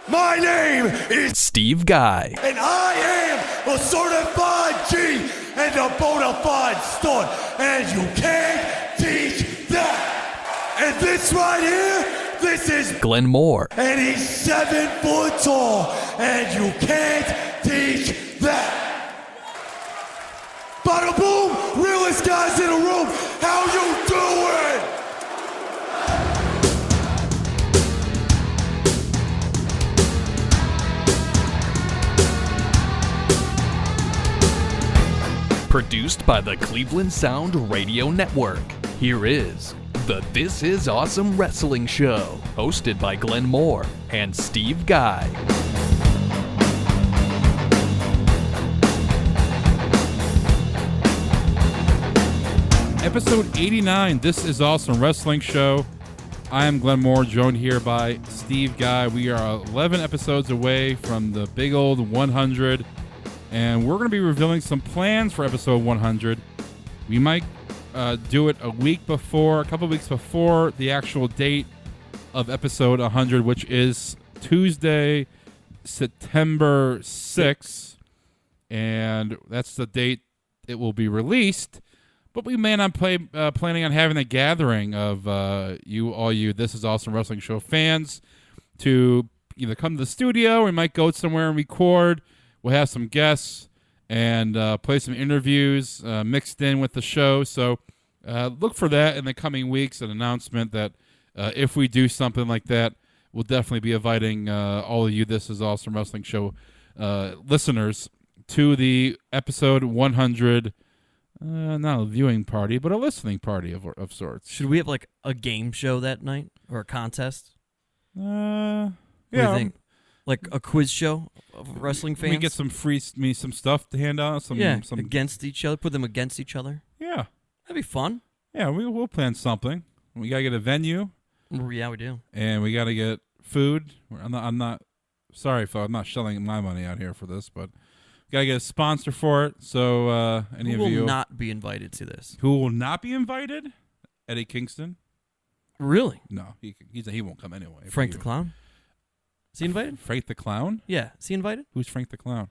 My name is Steve Guy. And I am a certified G and a bona fide stud. And you can't teach that. And this right here, this is Glenn Moore. And he's 7 foot tall. And you can't teach that. Bada boom, realest guys in the room. How you doing? Produced by the Cleveland Sound Radio Network. Here is the This Is Awesome Wrestling Show, hosted by Glenn Moore and Steve Guy. Episode 89, This Is Awesome Wrestling Show. I am Glenn Moore, joined here by Steve Guy. We are 11 episodes away from the big old 100. And we're going to be revealing some plans for episode 100. We might do it a couple weeks before the actual date of episode 100, which is Tuesday, September 6th. And that's the date it will be released. But we may not planning on having a gathering of all you This Is Awesome Wrestling Show fans to either come to the studio, or we might go somewhere and record. We'll have some guests and play some interviews mixed in with the show. So look for that in the coming weeks, an announcement that if we do something like that, we'll definitely be inviting all of you This Is Awesome Wrestling Show listeners to the episode 100, not a viewing party, but a listening party of sorts. Should we have like a game show that night or a contest? Yeah. What do you think? Like a quiz show of wrestling fans? We get some some stuff to hand out. Some against each other. Put them against each other. Yeah. That'd be fun. Yeah, we'll plan something. We got to get a venue. Yeah, we do. And we got to get food. I'm not sorry, folks. I'm not shelling my money out here for this, but we got to get a sponsor for it. So any who of you will not be invited to this? Who will not be invited? Eddie Kingston. Really? No, he won't come anyway. Frank the Clown. Is he invited? Frank the Clown? Yeah. Is he invited? Who's Frank the Clown?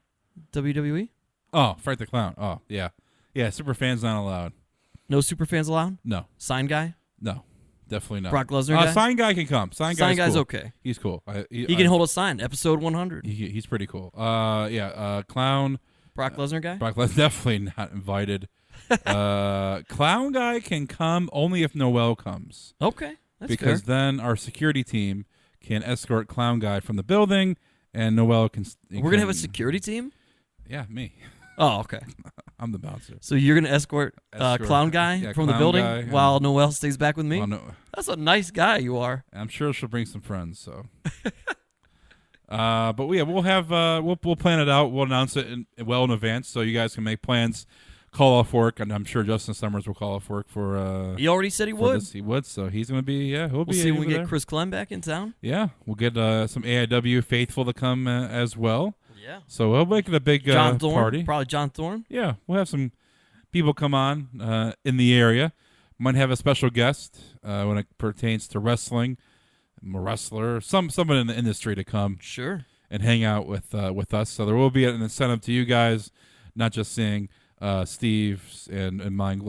WWE? Oh, Frank the Clown. Oh, yeah. Yeah, super fans not allowed. No super fans allowed? No. Sign guy? No, definitely not. Brock Lesnar guy? Sign guy can come. Sign guy's cool. okay. He's cool. He can hold a sign. Episode 100. He's pretty cool. Clown. Brock Lesnar guy? Brock Lesnar definitely not invited. Clown guy can come only if Noel comes. Okay, that's because fair. Then our security team can escort Clown Guy from the building, and Noel can... We're going to have a security team? Yeah, me. Oh, okay. I'm the bouncer. So you're going to escort Clown Guy from the building while Noel stays back with me? That's a nice guy you are. I'm sure she'll bring some friends, so... but yeah, we'll have... we'll plan it out. We'll announce it well in advance, so you guys can make plans, call off work, and I'm sure Justin Summers will call off work for... he already said he would. He would, so he's going to be... Yeah, he'll be... We'll see when we get there. Chris Clem back in town. Yeah, we'll get some AIW faithful to come as well. Yeah. So we'll make it a big John Thorne, party. Probably John Thorne. Yeah, we'll have some people come on in the area. Might have a special guest when it pertains to wrestling, a wrestler, someone in the industry to come. Sure. And hang out with us. So there will be an incentive to you guys, not just seeing Steve's and mine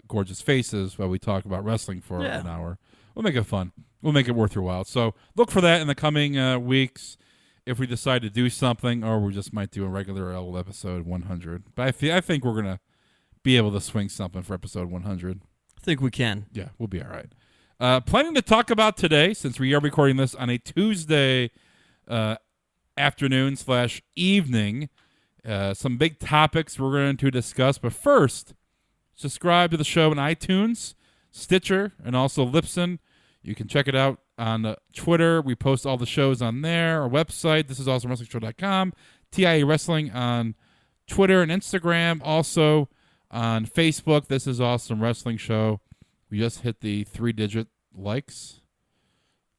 gorgeous faces while we talk about wrestling for an hour. We'll make it fun. We'll make it worth your while. So look for that in the coming weeks if we decide to do something, or we just might do a regular old episode 100. But I think we're going to be able to swing something for episode 100. I think we can. Yeah, we'll be all right. Planning to talk about today, since we are recording this on a Tuesday afternoon/evening, some big topics we're going to discuss. But first, subscribe to the show on iTunes, Stitcher, and also Libsyn. You can check it out on Twitter. We post all the shows on there. Our website, thisisawesamewrestlingshow.com. TIA Wrestling on Twitter and Instagram. Also on Facebook, This Is Awesome Wrestling Show. We just hit the 3-digit likes.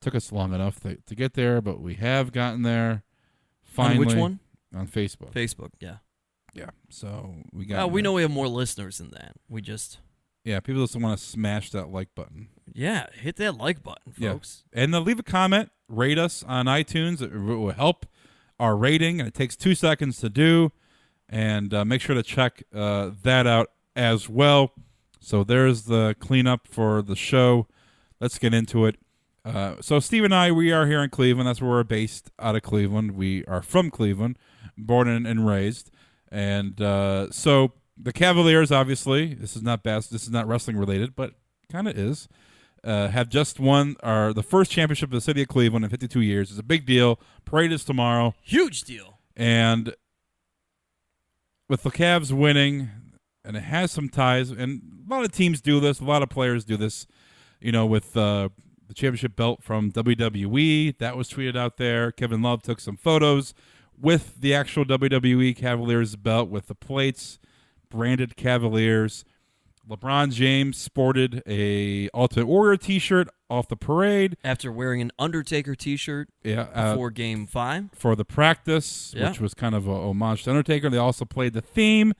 Took us long enough to get there, but we have gotten there. Finally. On which one? On Facebook. Facebook, yeah. Yeah, so we got... we know we have more listeners than that. We just... Yeah, people just want to smash that like button. Yeah, hit that like button, folks. Yeah. And leave a comment, rate us on iTunes. It will help our rating, and it takes 2 seconds to do. And make sure to check that out as well. So there's the cleanup for the show. Let's get into it. So Steve and I, we are here in Cleveland. That's where we're based, out of Cleveland. We are from Cleveland, born and raised. And so the Cavaliers, obviously, this is not wrestling related, but kind of is, have just won the first championship of the city of Cleveland in 52 years. It's a big deal. Parade is tomorrow. Huge deal. And with the Cavs winning, and it has some ties, and a lot of teams do this, a lot of players do this, with the championship belt from WWE. That was tweeted out there. Kevin Love took some photos with the actual WWE Cavaliers belt with the plates, branded Cavaliers. LeBron James sported a Ultimate Warrior t-shirt off the parade. After wearing an Undertaker t-shirt before Game 5. For the practice, which was kind of a homage to Undertaker. They also played the theme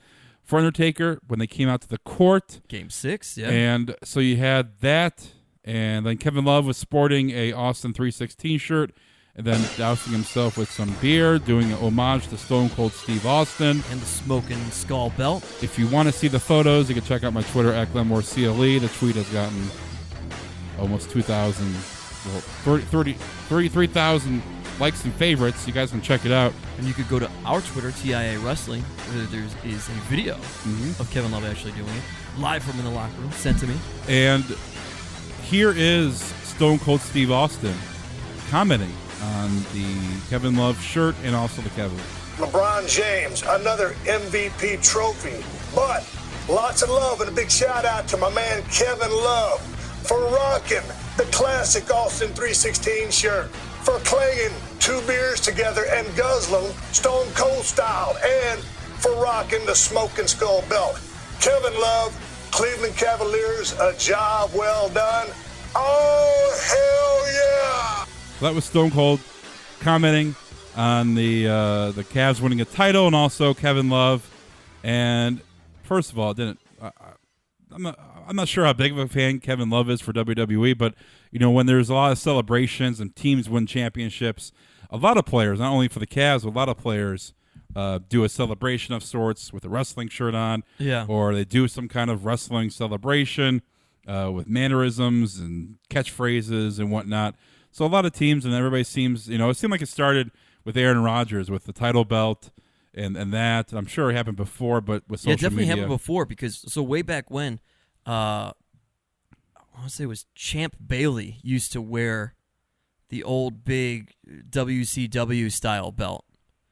for Undertaker when they came out to the court. Game 6, yeah. And so you had that, and then Kevin Love was sporting a Austin 316 shirt, and then dousing himself with some beer, doing an homage to Stone Cold Steve Austin. And the Smoking Skull belt. If you want to see the photos, you can check out my Twitter, @GlenmoreCLE. The tweet has gotten almost 33,000 likes and favorites. You guys can check it out. And you could go to our Twitter, TIA Wrestling, where there is a video of Kevin Love actually doing it, live from in the locker room, sent to me. And here is Stone Cold Steve Austin commenting on the Kevin Love shirt and also the Cavaliers. LeBron James, another MVP trophy, but lots of love and a big shout out to my man Kevin Love for rocking the classic Austin 316 shirt, for clanging 2 beers together and guzzling Stone Cold style, and for rocking the Smoking Skull belt. Kevin Love, Cleveland Cavaliers, a job well done. Oh, hell yeah! That was Stone Cold commenting on the Cavs winning a title, and also Kevin Love. And first of all, I'm not sure how big of a fan Kevin Love is for WWE, but when there's a lot of celebrations and teams win championships, a lot of players, not only for the Cavs, but a lot of players do a celebration of sorts with a wrestling shirt on, or they do some kind of wrestling celebration with mannerisms and catchphrases and whatnot. So a lot of teams, and everybody seems, it seemed like it started with Aaron Rodgers with the title belt and that. I'm sure it happened before, but with social media. Yeah, it definitely happened before, because way back when, I want to say it was Champ Bailey used to wear the old big WCW style belt.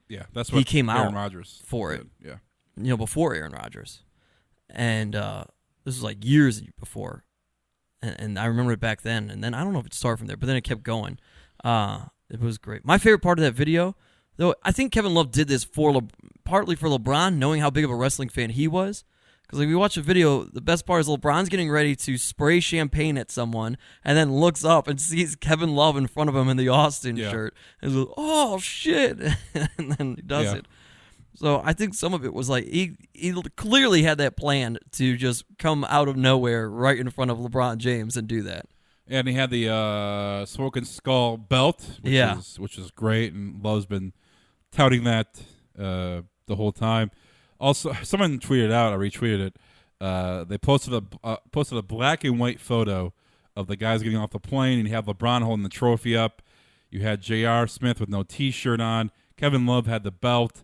Yeah, that's what he came Aaron out Rodgers for did. it. Yeah, before Aaron Rodgers, and this was like years before. And I remember it back then, and then I don't know if it started from there, but then it kept going. It was great. My favorite part of that video, though, I think Kevin Love did this partly for LeBron, knowing how big of a wrestling fan he was. Because if you watch the video, the best part is LeBron's getting ready to spray champagne at someone, and then looks up and sees Kevin Love in front of him in the Austin shirt. And he's like, oh, shit. And then he does it. So I think some of it was like he clearly had that plan to just come out of nowhere right in front of LeBron James and do that. And he had the Smoking Skull belt, which is great, and Love's been touting that the whole time. Also, someone tweeted out, I retweeted it. They posted a black and white photo of the guys getting off the plane, and you have LeBron holding the trophy up. You had J.R. Smith with no T-shirt on. Kevin Love had the belt.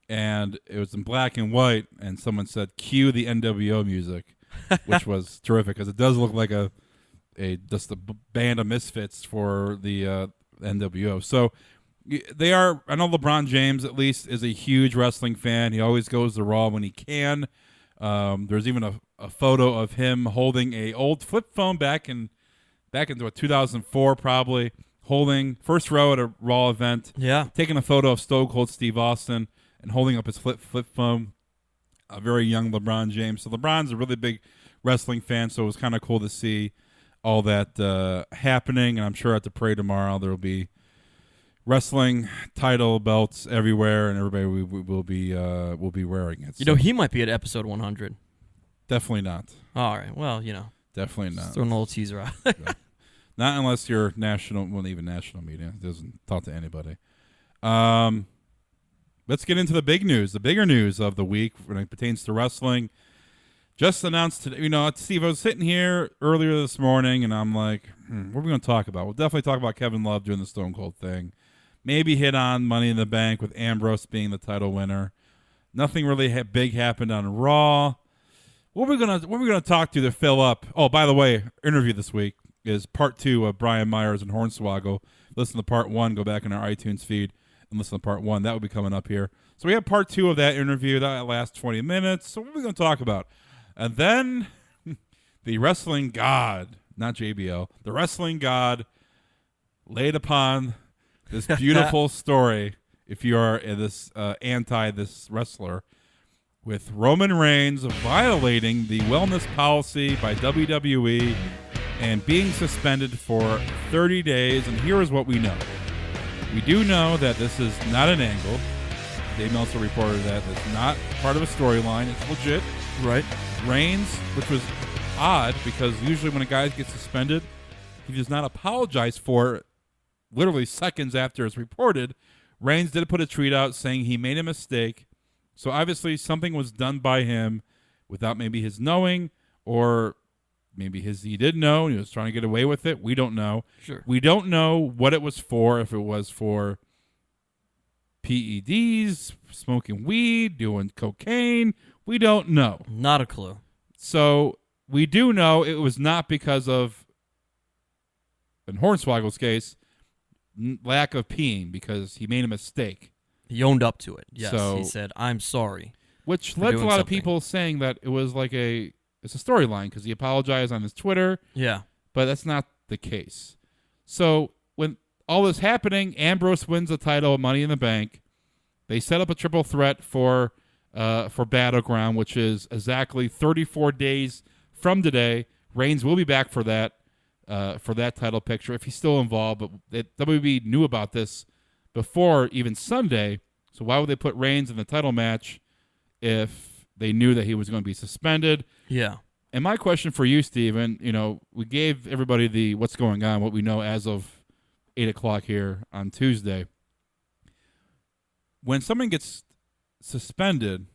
And it was in black and white, and someone said, "Cue the NWO music," which was terrific because it does look like just a band of misfits for the NWO. So they are. I know LeBron James at least is a huge wrestling fan. He always goes to Raw when he can. There's even a photo of him holding a old flip phone back into 2004 probably, holding first row at a Raw event. Yeah, taking a photo of Stone Cold Steve Austin and holding up his flip phone, a very young LeBron James. So LeBron's a really big wrestling fan, so it was kind of cool to see all that happening. And I'm sure at the parade tomorrow there will be wrestling title belts everywhere, and everybody will be wearing it. He might be at episode 100. Definitely not. All right. Well, Definitely not. just throwing a little teaser out. Not unless you're national, well, even national media. It doesn't talk to anybody. Let's get into the big news, the bigger news of the week when it pertains to wrestling. Just announced today, Steve, I was sitting here earlier this morning, and I'm like, what are we going to talk about? We'll definitely talk about Kevin Love doing the Stone Cold thing. Maybe hit on Money in the Bank with Ambrose being the title winner. Nothing really big happened on Raw. What we're gonna talk to fill up. Oh, by the way, interview this week is part 2 of Brian Myers and Hornswoggle. Listen to part 1. Go back in our iTunes feed and listen to part 1. That will be coming up here. So we have part 2 of that interview. That lasts 20 minutes. So what are we going to talk about? And then the wrestling god, not JBL, the wrestling god laid upon this beautiful story, if you are this this wrestler, with Roman Reigns violating the wellness policy by WWE and being suspended for 30 days. And here is what we know. We do know that this is not an angle. Dave Meltzer reported that it's not part of a storyline. It's legit. Right. Reigns, which was odd because usually when a guy gets suspended, he does not apologize for it literally seconds after it's reported. Reigns did put a tweet out saying he made a mistake. So obviously something was done by him without maybe his knowing, or maybe he did know and he was trying to get away with it. We don't know. Sure. We don't know what it was for, if it was for PEDs, smoking weed, doing cocaine. We don't know. Not a clue. So we do know it was not because of, in Hornswoggle's case, lack of peeing, because he made a mistake. He owned up to it. Yes, So- he said, "I'm sorry." Which led to a doing lot of something. people saying that it was like it's a storyline because he apologized on his Twitter, Yeah. but that's not the case. So when all this happening, Ambrose wins the title of Money in the Bank. They set up a triple threat for Battleground, which is exactly 34 days from today. Reigns will be back for that title picture if he's still involved. But WWE knew about this before even Sunday, so why would they put Reigns in the title match if they knew that he was going to be suspended? Yeah. And my question for you, Steven, we gave everybody the what's going on, what we know as of 8 o'clock here on Tuesday. When someone gets suspended,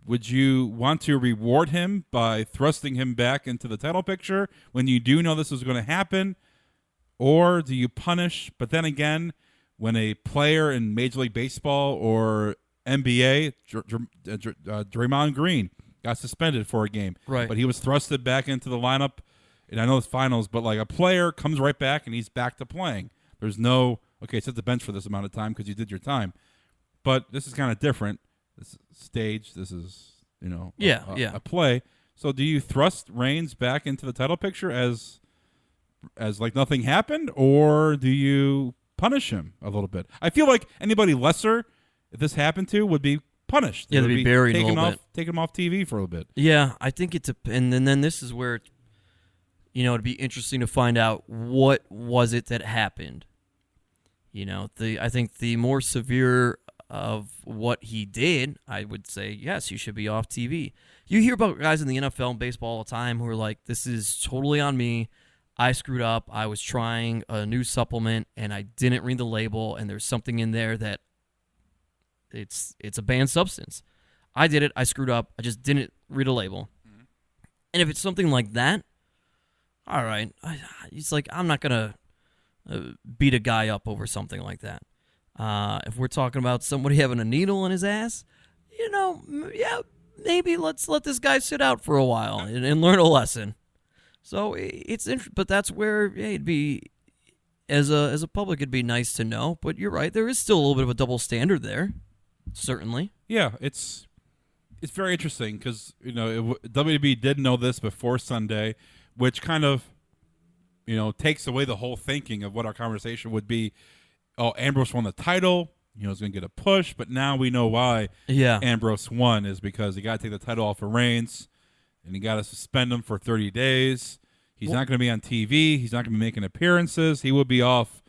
would you want to reward him by thrusting him back into the title picture when you do know this is going to happen? Or do you punish? But then again, when a player in Major League Baseball or NBA, Draymond Green, got suspended for a game. Right. But he was thrusted back into the lineup. And I know it's finals, but like a player comes right back and he's back to playing. There's no, okay, sit the bench for this amount of time because you did your time. But this is kind of different. This is stage. This is, a play. So do you thrust Reigns back into the title picture as like nothing happened, or do you punish him a little bit? I feel like anybody lesser, if this happened to, would be punished. Yeah, they'd be buried a little bit. Take him off TV for a little bit. Yeah, I think it's and then this is where, it'd be interesting to find out what was it that happened. I think the more severe of what he did, I would say, yes, you should be off TV. You hear about guys in the NFL and baseball all the time who are like, this is totally on me. I screwed up. I was trying a new supplement, and I didn't read the label, and there's something in there that it's a banned substance. I did it. I screwed up. I just didn't read a label. Mm-hmm. And if it's something like that, all right. It's like I'm not going to beat a guy up over something like that. If we're talking about somebody having a needle in his ass, yeah, maybe let's let this guy sit out for a while and learn a lesson. So it's interesting, but that's where it'd be as a public, it'd be nice to know. But you're right, there is still a little bit of a double standard there, certainly. Yeah, it's very interesting because WWE did know this before Sunday, which kind of takes away the whole thinking of what our conversation would be. Oh, Ambrose won the title. He's going to get a push, but now we know why. Yeah, Ambrose won is because he got to take the title off of Reigns. And you got to suspend him for 30 days. He's not going to be on TV. He's not going to be making appearances. He will be off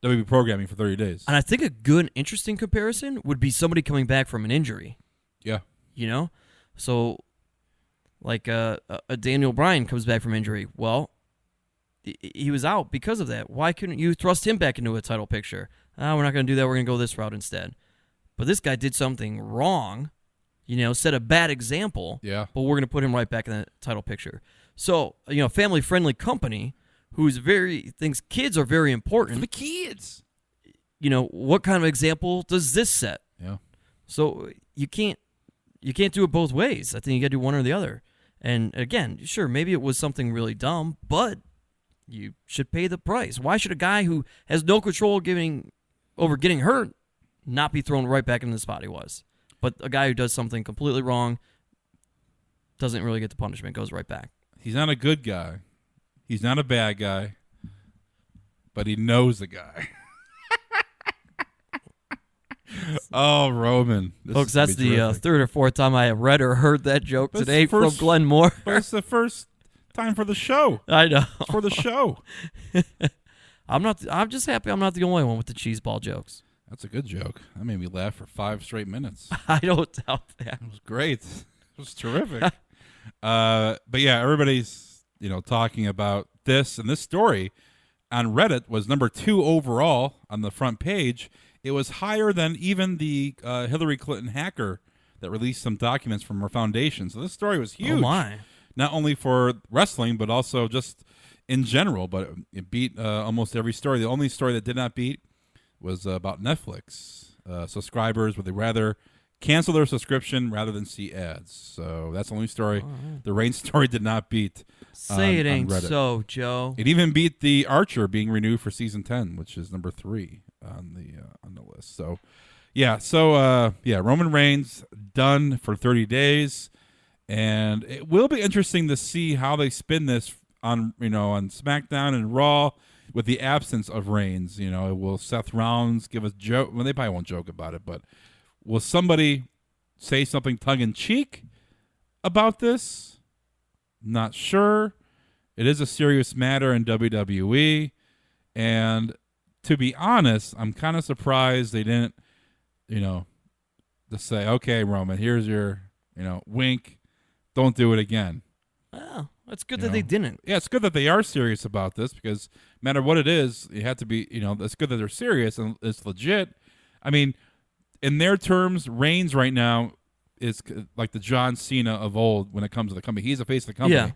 WWE programming for 30 days. And I think a good, interesting comparison would be somebody coming back from an injury. Yeah. So Like a Daniel Bryan comes back from injury. Well, he was out because of that. Why couldn't you thrust him back into a title picture? We're not going to do that. We're going to go this route instead. But this guy did something wrong, set a bad example. Yeah. But we're going to put him right back in the title picture. So, family-friendly company who's thinks kids are very important. For the kids. What kind of example does this set? Yeah. So you can't do it both ways. I think you got to do one or the other. And again, sure, maybe it was something really dumb, but you should pay the price. Why should a guy who has no control over getting hurt not be thrown right back into the spot he was? But a guy who does something completely wrong doesn't really get the punishment, goes right back. He's not a good guy. He's not a bad guy. But he knows the guy. Oh, Roman. Folks, that's the third or fourth time I have read or heard that joke today from Glenn Moore. But it's the first time for the show. I know. It's for the show. I'm just happy I'm not the only one with the cheese ball jokes. That's a good joke. That made me laugh for 5 straight minutes. I don't doubt that. It was great. It was terrific. But yeah, everybody's talking about this, and this story on Reddit was number 2 overall on the front page. It was higher than even the Hillary Clinton hacker that released some documents from her foundation. So this story was huge. Oh my! Not only for wrestling, but also just in general. But it beat almost every story. The only story that did not beat was about Netflix. Subscribers would they rather cancel their subscription rather than see ads. So that's the only story. Right. The Reigns story did not beat. Say it ain't so, Joe. It even beat the Archer being renewed for season 10, which is number 3 on the list. So, yeah. So, Roman Reigns done for 30 days, and it will be interesting to see how they spin this on on SmackDown and Raw with the absence of Reigns. Will Seth Rollins give a joke? Well, they probably won't joke about it, but will somebody say something tongue-in-cheek about this? Not sure. It is a serious matter in WWE, and to be honest, I'm kind of surprised they didn't, just say, okay, Roman, here's your, wink. Don't do it again. Well, that's good that they didn't. Yeah, it's good that they are serious about this because no matter what it is, you have to be, it's good that they're serious and it's legit. I mean, in their terms, Reigns right now is like the John Cena of old when it comes to the company. He's the face of the company.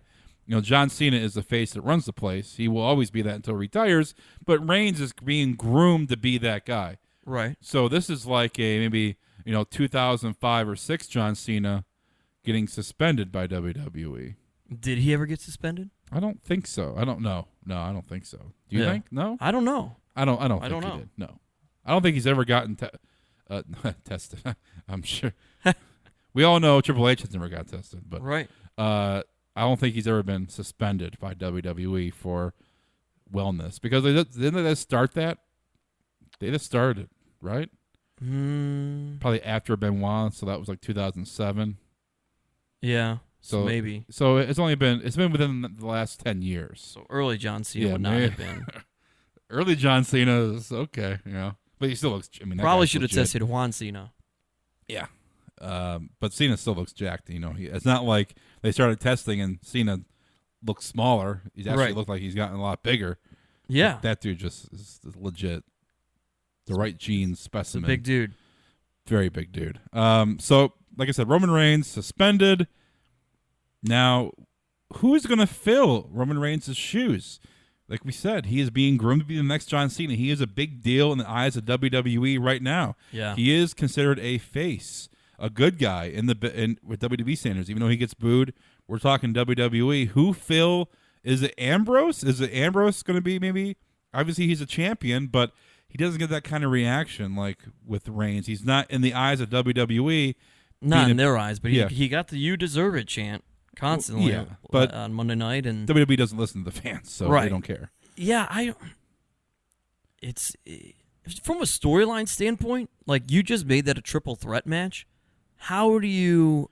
Yeah. John Cena is the face that runs the place. He will always be that until he retires. But Reigns is being groomed to be that guy. Right. So this is like a maybe 2005 or 6 John Cena getting suspended by WWE. Did he ever get suspended? I don't think so. I don't know. No, I don't think so. Do you think? No? I don't know. I don't think know. he did. No. I don't think he's ever gotten tested. I'm sure. We all know Triple H has never got tested, but right. I don't think he's ever been suspended by WWE for wellness because didn't they just start that? They just started it, right? Probably after Benoit, so that was like 2007. Yeah. So maybe. So it's been within the last 10 years. So early John Cena would not have been. Early John Cena is okay, but he still looks. Probably should have tested Juan Cena. Yeah. But Cena still looks jacked. It's not like they started testing and Cena looks smaller. He's actually looked like he's gotten a lot bigger. Yeah. That dude just is legit. The right genes specimen. It's a big dude. Very big dude. So, like I said, Roman Reigns suspended. Now, who's going to fill Roman Reigns' shoes? Like we said, he is being groomed to be the next John Cena. He is a big deal in the eyes of WWE right now. Yeah. He is considered a face, a good guy with WWE standards. Even though he gets booed, we're talking WWE. Who fill? Is it Ambrose? Is it Ambrose going to be maybe? Obviously, he's a champion, but he doesn't get that kind of reaction like with Reigns. He's not in the eyes of WWE. Not in their eyes, but he got the "You Deserve It" chant constantly but on Monday night, and WWE doesn't listen to the fans, so they don't care. Yeah, it's from a storyline standpoint, like you just made that a triple threat match. How do you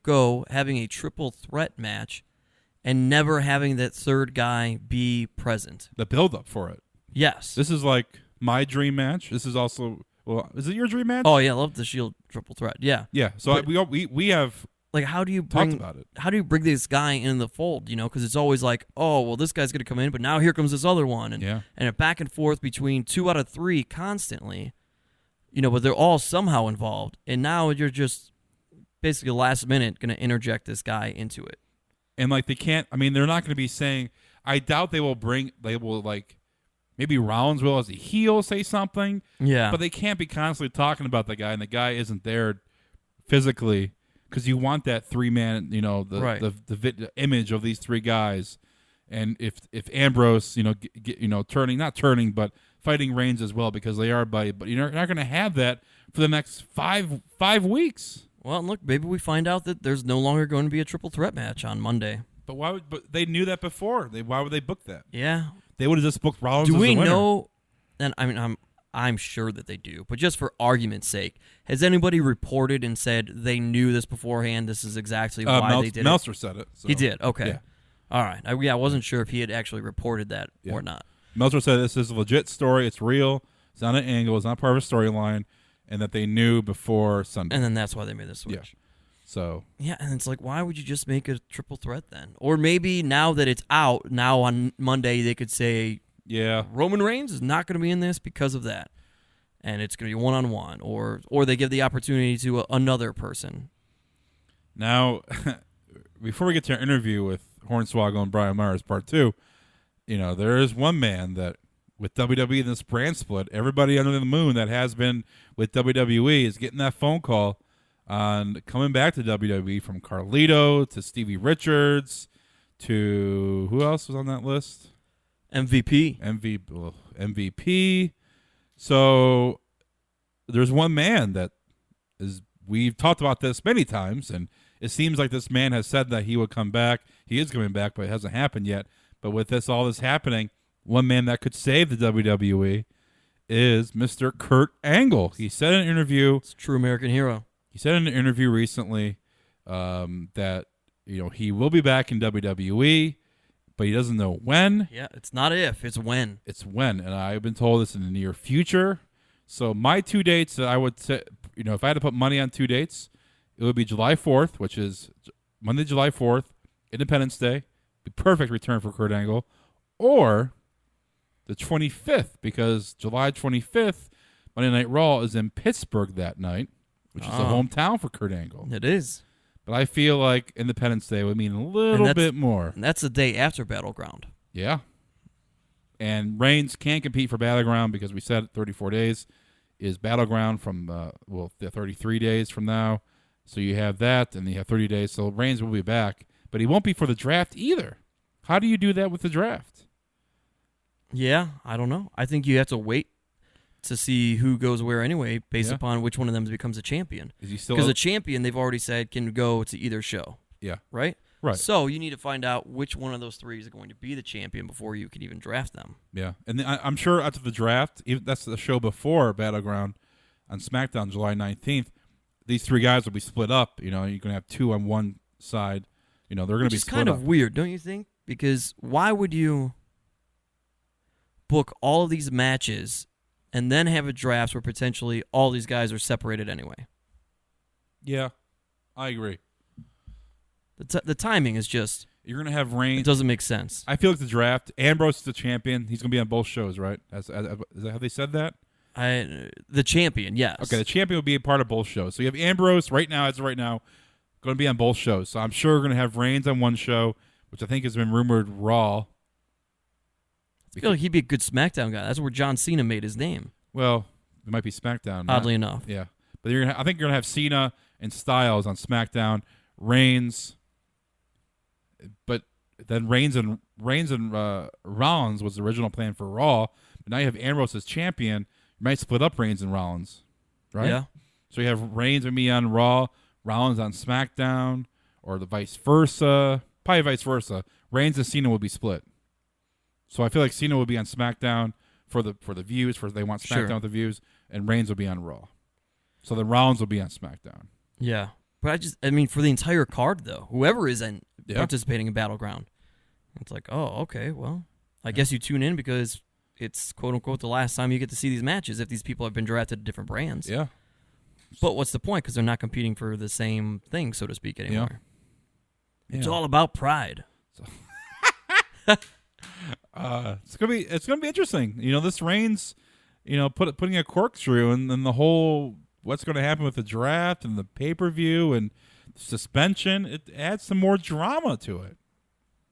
go having a triple threat match and never having that third guy be present? The build up for it. Yes. This is like my dream match. This is also is it your dream match? Oh yeah, I love the Shield triple threat. Yeah. Yeah. So we have like, how do you talked about it. How do you bring this guy in the fold? Because it's always like, oh, well, this guy's going to come in, but now here comes this other one, and a back and forth between 2 out of 3 constantly. But they're all somehow involved, and now you're just basically last minute going to interject this guy into it. And like they can't. I mean, they're not going to be saying. I doubt they will like. Maybe Rollins will, as a heel, say something. Yeah. But they can't be constantly talking about the guy, and the guy isn't there physically, because you want that 3-man, the image of these 3 guys. And if Ambrose, not turning, but fighting Reigns as well, because they are buddy. But you're not going to have that for the next five weeks. Well, and look, maybe we find out that there's no longer going to be a triple threat match on Monday. But why would? But they knew that before. Why would they book that? Yeah. They would have just booked Rollins. Do as we the winner. know? And I mean, I'm sure that they do. But just for argument's sake, has anybody reported and said they knew this beforehand? This is exactly why they did Meltzer it. said it. So. He did. Okay. Yeah. All right. I wasn't sure if he had actually reported that or not. Meltzer said this is a legit story. It's real. It's not an angle. It's not part of a storyline, and that they knew before Sunday. And then that's why they made the switch. Yeah. So and it's like, why would you just make a triple threat then? Or maybe now that it's out, now on Monday they could say, Roman Reigns is not going to be in this because of that, and it's going to be one-on-one, or they give the opportunity to another person. Now, before we get to our interview with Hornswoggle and Brian Myers, part 2, there is one man that, with WWE in this brand split, everybody under the moon that has been with WWE is getting that phone call on coming back to WWE, from Carlito to Stevie Richards to who else was on that list? MVP. MVP. So there's one man that is, we've talked about this many times, and it seems like this man has said that he would come back. He is coming back, but it hasn't happened yet. But with all this happening, one man that could save the WWE is Mr. Curt Angle. He said in an interview, it's a true American hero. He said in an interview recently that he will be back in WWE, but he doesn't know when. Yeah, it's not if, it's when. It's when, and I've been told it's in the near future. So my 2 dates that I would say, if I had to put money on 2 dates, it would be July 4th, which is Monday, July 4th, Independence Day, the perfect return for Curt Angle, or the 25th, because July 25th, Monday Night Raw is in Pittsburgh that night, which is a hometown for Curt Angle. It is. But I feel like Independence Day would mean a little bit more. And that's the day after Battleground. Yeah. And Reigns can't compete for Battleground because we said 34 days is Battleground from, the 33 days from now. So you have that, and you have 30 days. So Reigns will be back. But he won't be for the draft either. How do you do that with the draft? Yeah, I don't know. I think you have to wait to see who goes where anyway, based upon which one of them becomes a champion. Is he still? Because a champion, they've already said, can go to either show. Yeah. Right? Right. So you need to find out which one of those 3 is going to be the champion before you can even draft them. Yeah. And I'm sure after the draft, even that's the show before Battleground on SmackDown, July 19th, these 3 guys will be split up. You're going to have 2 on one side. They're going to be split up. It's kind of weird, don't you think? Because why would you book all of these matches and then have a draft where potentially all these guys are separated anyway? Yeah, I agree. The timing is just... You're going to have Reigns. It doesn't make sense. I feel like the draft, Ambrose is the champion. He's going to be on both shows, right? Is that how they said that? The champion, yes. Okay, the champion will be a part of both shows. So you have Ambrose right now, going to be on both shows. So I'm sure we're going to have Reigns on one show, which I think has been rumored Raw. I feel like he'd be a good SmackDown guy. That's where John Cena made his name. Well, it might be SmackDown. Oddly enough. Yeah. But I think you're going to have Cena and Styles on SmackDown, Reigns. But then Reigns and Rollins was the original plan for Raw. But now you have Ambrose as champion. You might split up Reigns and Rollins, right? Yeah. So you have Reigns and me on Raw, Rollins on SmackDown, or the vice versa. Probably vice versa. Reigns and Cena will be split. So I feel like Cena will be on SmackDown for the views, they want SmackDown with the views, and Reigns will be on Raw. So then Rollins will be on SmackDown. Yeah. But for the entire card, though, whoever is participating in Battleground, it's like, oh, okay, well, I guess you tune in because it's, quote-unquote, the last time you get to see these matches if these people have been drafted to different brands. Yeah. But what's the point? Because they're not competing for the same thing, so to speak, anymore. Yeah. It's all about pride. It's gonna be interesting. This Reigns, putting a corkscrew and then the whole what's going to happen with the draft and the pay-per-view and suspension. It adds some more drama to it.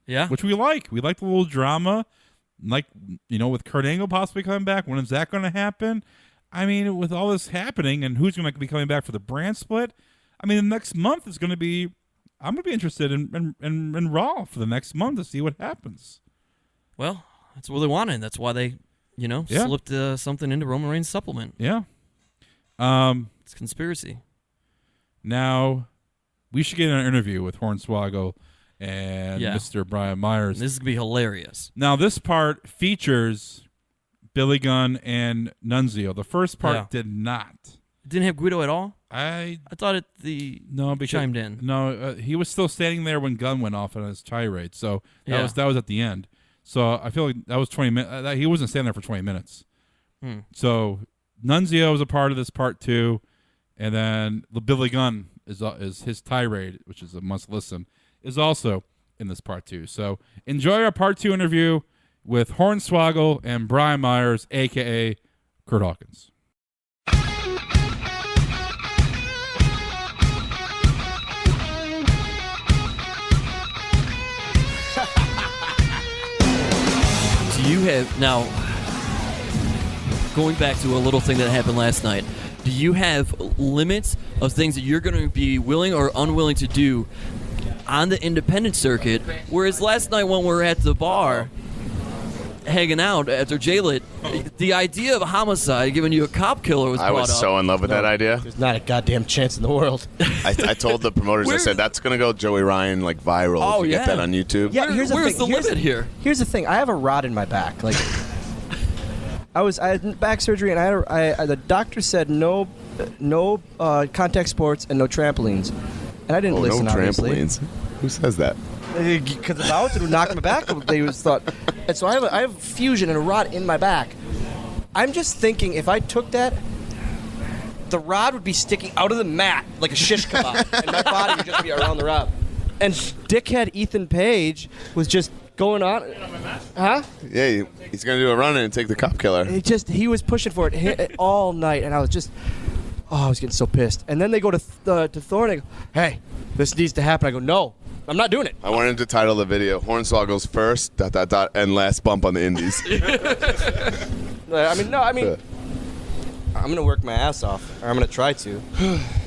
Yeah, which we like. We like the little drama, like with Kurt Angle possibly coming back. When is that going to happen? I mean, with all this happening and who's going to be coming back for the brand split, I mean, the next month is going to be. I'm going to be interested in Raw for the next month to see what happens. Well, that's what they wanted. That's why they, slipped something into Roman Reigns' supplement. Yeah. It's conspiracy. Now, we should get an interview with Hornswoggle and Mr. Brian Myers. This is going to be hilarious. Now, this part features Billy Gunn and Nunzio. The first part did not. It didn't have Guido at all? I thought chimed in. No, he was still standing there when Gunn went off on his tirade. So that was at the end. So I feel like that was 20 minutes. He wasn't standing there for 20 minutes. So Nunzio is a part of this part too, and then the Billy Gunn is his tirade, which is a must listen, is also in this part too. So enjoy our part 2 interview with Hornswoggle and Brian Myers, aka Curt Hawkins. Do you have, now, going back to a little thing that happened last night, do you have limits of things that you're going to be willing or unwilling to do on the independent circuit? Whereas last night when we were at the bar hanging out after J-Lit, the idea of homicide, giving you a cop killer was brought up. I was so in love with that idea. There's not a goddamn chance in the world. I told the promoters, I said, that's going to go Joey Ryan viral if we get that on YouTube. Yeah, where's the limit here? Here's the thing. I have a rod in my back. I had back surgery, and the doctor said no contact sports and no trampolines. And I didn't listen, obviously. Trampolines? Who says that? Because if I was to knock my back, they was thought. And so I have fusion and a rod in my back. I'm just thinking if I took that, the rod would be sticking out of the mat like a shish kebab, and my body would just be around the rod. And dickhead Ethan Page was just going on. Huh? Yeah, he's going to do a run-in and take the cop killer. He was pushing for it all night, and I was just, I was getting so pissed. And then they go to Thor, and they go, hey, this needs to happen. I go, no. I'm not doing it. I wanted to title the video Hornswoggle's first ... and last bump on the Indies. I'm going to work my ass off. Or I'm going to try to.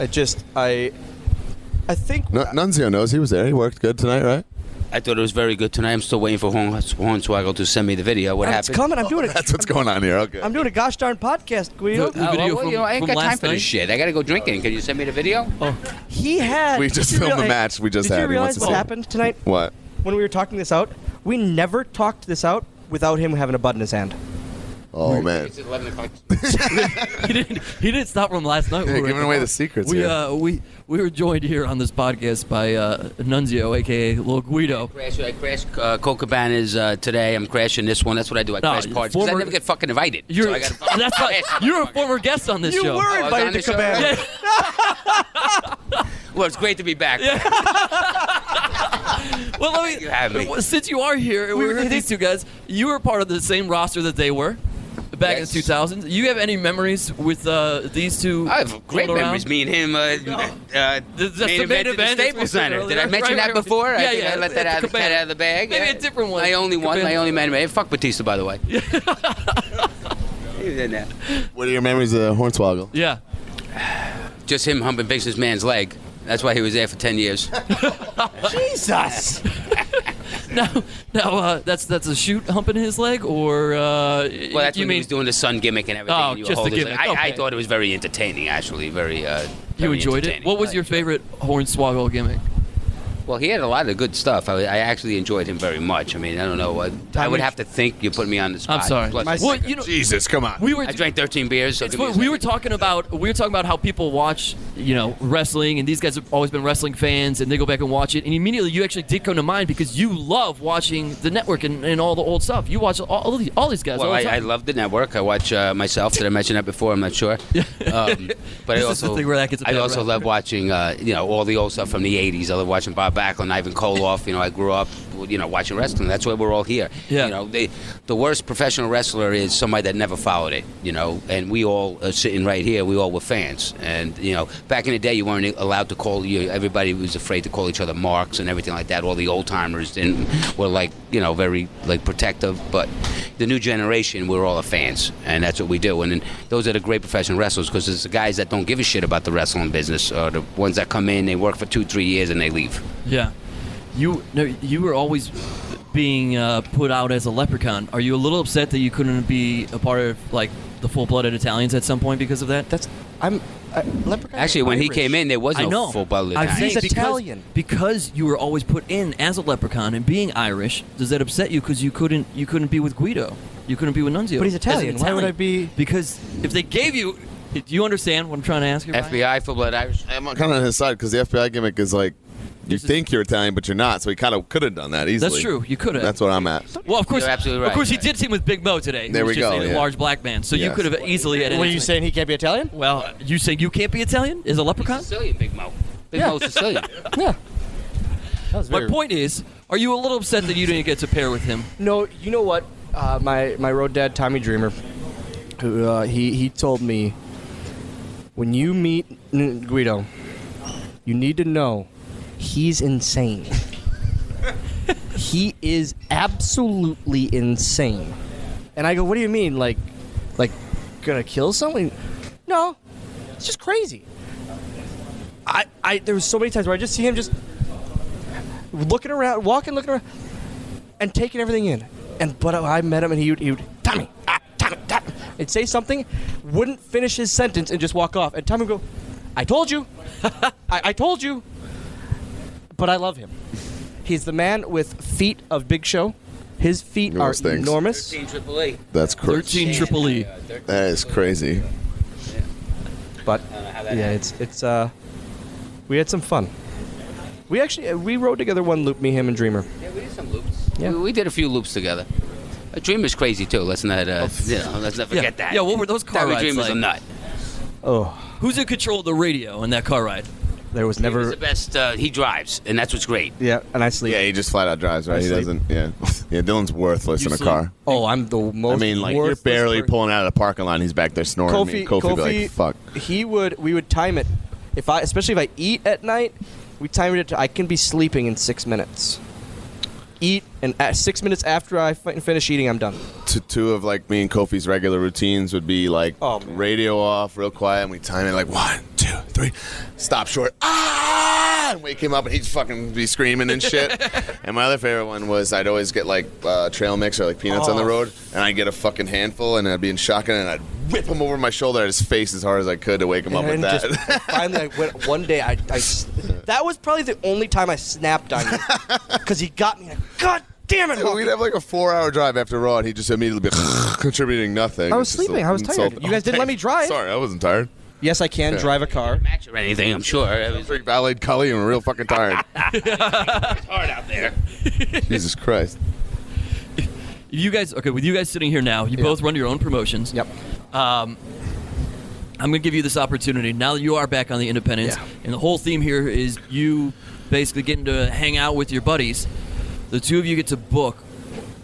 I think Nunzio knows he was there. He worked good tonight, right? I thought it was very good tonight. I'm still waiting for Hornswoggle to send me the video. What happened? It's coming. I'm doing it. That's what's going on here. Okay. I'm doing a gosh darn podcast, Guido. The video I ain't from got time last for night? this shit. I got to go drinking. Can you send me the video? He had. We just filmed the match we just did had. Did you realize what happened tonight? What? When we were talking this out, we never talked this out without him having a bud in his hand. Oh, man. It's 11 o'clock. He didn't stop from last night. You're giving away the secrets here. We were joined here on this podcast by Nunzio, a.k.a. Lil Guido. I crashed Coca-Bananas today. I'm crashing this one. That's what I do. I crash parties. Because I never get fucking invited. You're a former guest on this show. You were invited to Cabana. Well, it's great to be back. Yeah. Well, You have me. Since you are here, we heard these two guys. You were part of the same roster that they were back in the 2000s. You have any memories with these two? I have great memories. Me and him That's the main event at the Staples Center. Did I mention that before? Yeah, I think I let that out of the bag. Maybe a different one. My only one. My only memory. Fuck Batista, by the way. What are your memories of Hornswoggle? Yeah. Just him humping Businessman's leg. That's why he was there for 10 years. Jesus! Now, that's a shoot humping his leg, or well, that's when he was doing the sun gimmick and everything. Oh, and just the gimmick. I thought it was very entertaining, actually. Very you enjoyed it? What was your favorite Hornswoggle gimmick? Well, he had a lot of good stuff. I actually enjoyed him very much. I mean, I don't know. I would have to think. You put me on the spot. I'm sorry. Well, Jesus, come on. I drank 13 beers. So we were talking about how people watch, wrestling, and these guys have always been wrestling fans, and they go back and watch it, and immediately you actually did come to mind because you love watching the network and all the old stuff. You watch all these guys. Well, all the time. I love the network. I watch myself. Did I mention that before? I'm not sure. But I also love watching all the old stuff from the 80s. I love watching Bob Backlund, Ivan Koloff. I grew up watching wrestling. That's why we're all here. Yeah. The worst professional wrestler is somebody that never followed it. And we all are sitting right here. We all were fans. And back in the day, you weren't allowed to call everybody was afraid to call each other marks and everything like that. All the old timers were very protective. But the new generation, we're all fans, and that's what we do. And those are the great professional wrestlers, because it's the guys that don't give a shit about the wrestling business, or the ones that come in, they work for 2-3 years and they leave. Yeah. You were always being put out as a leprechaun. Are you a little upset that you couldn't be a part of the full-blooded Italians at some point because of that? Leprechaun. Actually, when he came in, there was no full-blooded Italian. He's Italian. Because you were always put in as a leprechaun and being Irish. Does that upset you? Because you couldn't be with Guido. You couldn't be with Nunzio. But he's Italian. Why would I be? Because if they gave you, do you understand what I'm trying to ask you? FBI, full-blooded Irish. I'm kind of on his side because the FBI gimmick is you think you're Italian, but you're not. So he kind of could have done that easily. That's true. You could have. That's what I'm at. Well, of course, you're absolutely right. Of course, he did team with Big Mo today. There we go. A large black man. So you could have easily. What are you saying? He can't be Italian? Well, you saying you can't be Italian? Is a leprechaun? He's Sicilian, Big Mo. Big Mo's Sicilian. Yeah. My point is, are you a little upset that you didn't get to pair with him? No. You know what? My road dad, Tommy Dreamer, who he told me, when you meet Guido, you need to know he's insane. He is absolutely insane. And I go, what do you mean? Like gonna kill someone? No, it's just crazy. There was so many times where I just see him just looking around, looking around, and taking everything in. But I met him, and he would Tommy, and say something, wouldn't finish his sentence, and just walk off. And Tommy would go, I told you. I told you. But I love him. He's the man with feet of Big Show. His feet are enormous. 13 Triple E. That's crazy. 13 Triple E. That is crazy. But it's we had some fun. We rode together one loop, me, him, and Dreamer. Yeah, we did some loops. Yeah. We did a few loops together. Dreamer's crazy too. Let's not forget that. Yeah, what were those car rides Dreamer's like? a nut. Oh, who's in control of the radio in that car ride? there was Dreamer's never. the best. He drives, and that's what's great. Yeah, and I sleep. Yeah, he just flat out drives, right? I He sleep. doesn't. Yeah, yeah. Dylan's worthless You in a sleep? car. Oh, I'm the most. I mean, you're worthless barely person. pulling out of the parking lot, and he's back there snoring at me. Kofi would be like, "Fuck." We would time it. Especially if I eat at night, we timed it. I can be sleeping in 6 minutes. Eat, and at 6 minutes after I finish eating, I'm done. Two of me and Kofi's regular routines would be radio off, real quiet, and we time it 1, 2, 3, stop short, and wake him up, and he'd fucking be screaming and shit. And my other favorite one was I'd always get trail mix or peanuts on the road, and I'd get a fucking handful, and I'd be in shotgun, and I'd whip him over my shoulder at his face as hard as I could to wake him up with that. Just, finally, one day, that was probably the only time I snapped on you, because he got me. God damn it! Dude, we'd have a 4-hour drive after Raw, and he'd just immediately be contributing nothing. I was sleeping. I was tired. You guys didn't let me drive. Sorry, I wasn't tired. Yes, I can drive a car. Match or anything, I'm sure. Freak valet Cully, and we're real fucking tired. It's hard out there. Jesus Christ. With you guys sitting here now, you both run your own promotions. Yep. I'm going to give you this opportunity now that you are back on the independents, and the whole theme here is you basically getting to hang out with your buddies. The two of you get to book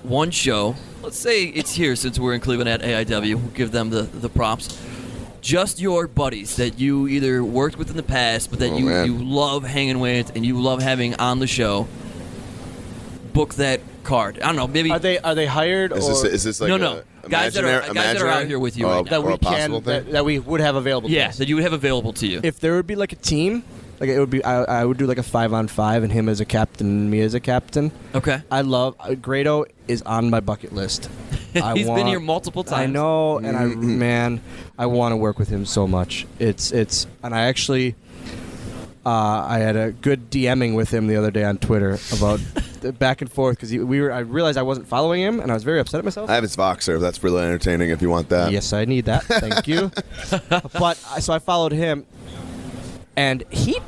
one show. Let's say it's here since we're in Cleveland at AIW. We'll give them the props. Just your buddies that you either worked with in the past, but that you love hanging with and you love having on the show. Book that card. I don't know. Maybe Are they hired? Is this no. Guys that are out here with you right now. That we would have available. Yeah, to us. that you would have available to you. If there would be a team, it would be. I would do a 5-on-5 and him as a captain and me as a captain. Okay. I love Guido is on my bucket list. He's been here multiple times. I know, and I want to work with him so much. And I actually, I had a good DMing with him the other day on Twitter about back and forth because I realized I wasn't following him, and I was very upset at myself. I have his Voxer. That's really entertaining if you want that. Yes, I need that. Thank you. So I followed him, and he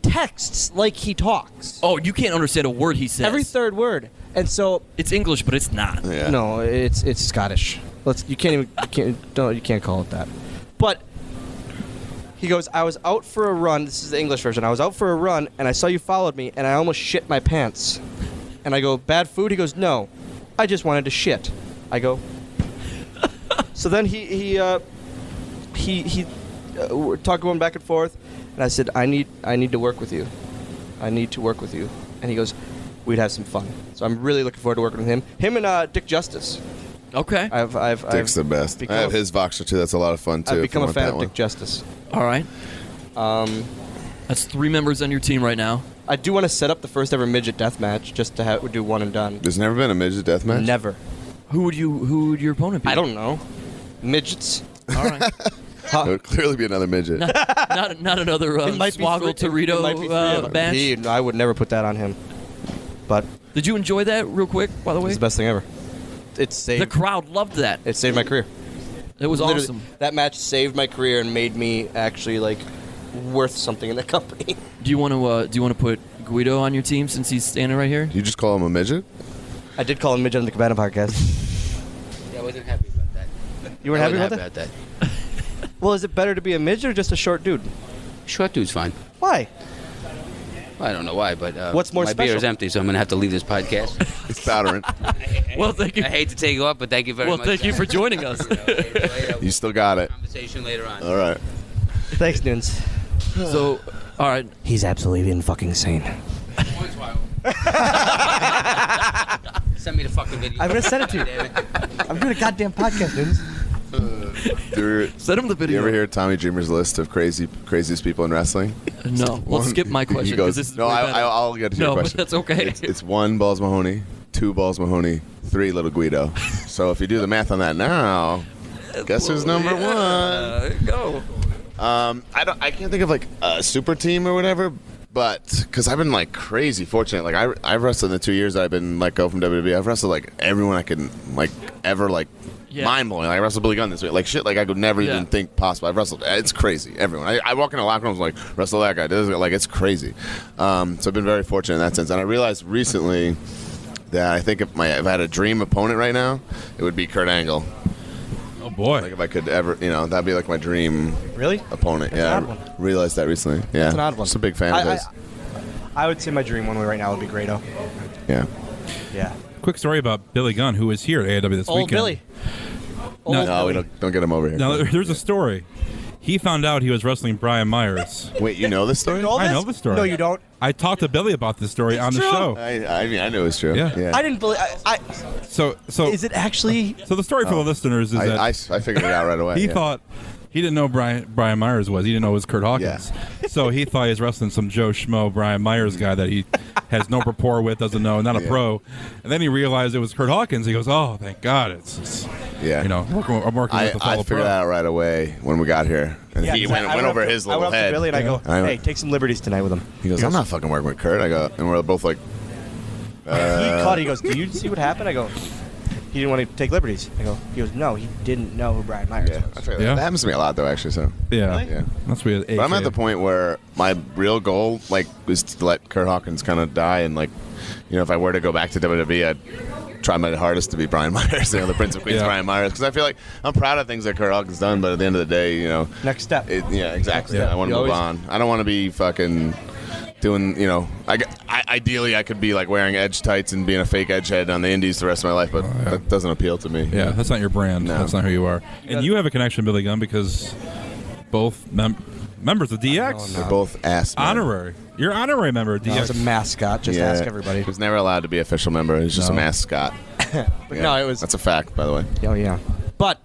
texts like he talks. Oh, you can't understand a word he says. Every third word. And so it's English, but it's not. Yeah. No, it's Scottish. You can't call it that. But he goes, I was out for a run. This is the English version. I was out for a run, and I saw you followed me, and I almost shit my pants. And I go, bad food? He goes, no, I just wanted to shit. I go. So then we're talking going back and forth, and I said, I need to work with you. I need to work with you. And he goes, we'd have some fun. So I'm really looking forward to working with him. Him and Dick Justice. Okay. Dick's the best. I have his Voxer too. That's a lot of fun too. I've become a fan of Dick Justice. All right. That's 3 members on your team right now. I do want to set up the first ever midget death match just to do one and done. There's never been a midget death match? Never. Who would your opponent be? I don't know. Midgets. All right. It would clearly be another midget. Not another Swoggle Torito match. I would never put that on him. But did you enjoy that real quick? By the way, it's the best thing ever. It saved. The crowd loved that. It saved my career. It was Literally, awesome. That match saved my career and made me actually worth something in the company. Do you want to put Guido on your team since he's standing right here? You just call him a midget? I did call him midget on the Cabana podcast. Yeah, I wasn't happy about that. You weren't happy about that? Well, is it better to be a midget or just a short dude? Short dude's fine. Why? I don't know why, but what's more my special? beer is empty, so I'm going to have to leave this podcast. It's powdering. Well, thank you. I hate to take you up, but thank you very much. Well, thank you for joining us. You still got it. Conversation later on. All right. Thanks, Nunes. So, all right. He's absolutely fucking insane. Send me the fucking video. I'm going to send it to you. I'm doing a goddamn podcast, Nunes. Send him the video. You ever hear Tommy Dreamer's list of craziest people in wrestling? No. Well, skip my question. He goes, this is no, I'll get to your question. No, that's okay. It's 1 Balls Mahoney, 2 Balls Mahoney, 3 Little Guido. So if you do the math on that now, guess who's number 1? Go. I can't think of a super team or whatever, but because I've been crazy fortunate. I've wrestled in the 2 years that I've been let go from WWE. I've wrestled everyone I could ever mind blowing. I wrestled Billy Gunn this week. Shit I could never even think possible. I've wrestled. It's crazy. Everyone. I walk in a locker room, I was wrestle that guy. It's crazy. So I've been very fortunate in that sense. And I realized recently that I think if I had a dream opponent right now, it would be Kurt Angle. Oh boy! If I could ever, that'd be my dream. Really? Opponent. That's yeah. an odd one. I realized that recently. Yeah. That's an odd one. Just a big fan of his. I would say my dream one way right now would be Guido. Yeah. Yeah. Quick story about Billy Gunn, who was here at AEW this Old weekend. Billy. No, we don't get him over here. Now, there's a story. He found out he was wrestling Brian Myers. Wait, you know this story? I know the story. No, you don't. I talked to Billy about this story on the true. show. I mean, I know it's true. Yeah. I didn't believe. So is it actually? So the story for the listeners is that I figured it out right away. he thought he didn't know Brian Myers was. He didn't know it was Curt Hawkins. Yeah. So he thought he was wrestling some Joe Schmo Brian Myers guy that he has no rapport with, doesn't know, not a pro. And then he realized it was Curt Hawkins. He goes, "Oh, thank God, it's I'm working with the fellow I figured pro." that out right away when we got here. And he went over his little I went up head. to Billy and I go, "Hey, take some liberties tonight with him." He goes, "I'm not fucking working with Kurt." I go, and we're both like, he caught it. He goes, "Do you see what happened?" I go, "He didn't want to take liberties." I go, he goes, "No, he didn't know who Brian Myers was." I figured that happens to me a lot though, actually. So Yeah, Really? yeah. that's weird. But I'm at the point where my real goal, was to let Curt Hawkins kind of die, and if I were to go back to WWE, I'd try my hardest to be Brian Myers, the Prince of Queens, Brian Myers, because I feel like I'm proud of things that Curt Hawkins done, but at the end of the day, next step. Exactly. Yeah. I want to move on. I don't want to be fucking doing, ideally I could be wearing edge tights and being a fake edge head on the indies the rest of my life, but that doesn't appeal to me. Yeah, that's not your brand. No. That's not who you are. And you have a connection, Billy Gunn, because both members of DX. They're both ass men. Honorary. You're an honorary member of DX. No, it's a mascot. Just ask everybody. He was never allowed to be official member. He was just a mascot. But no, it was. That's a fact, by the way. Oh yeah. But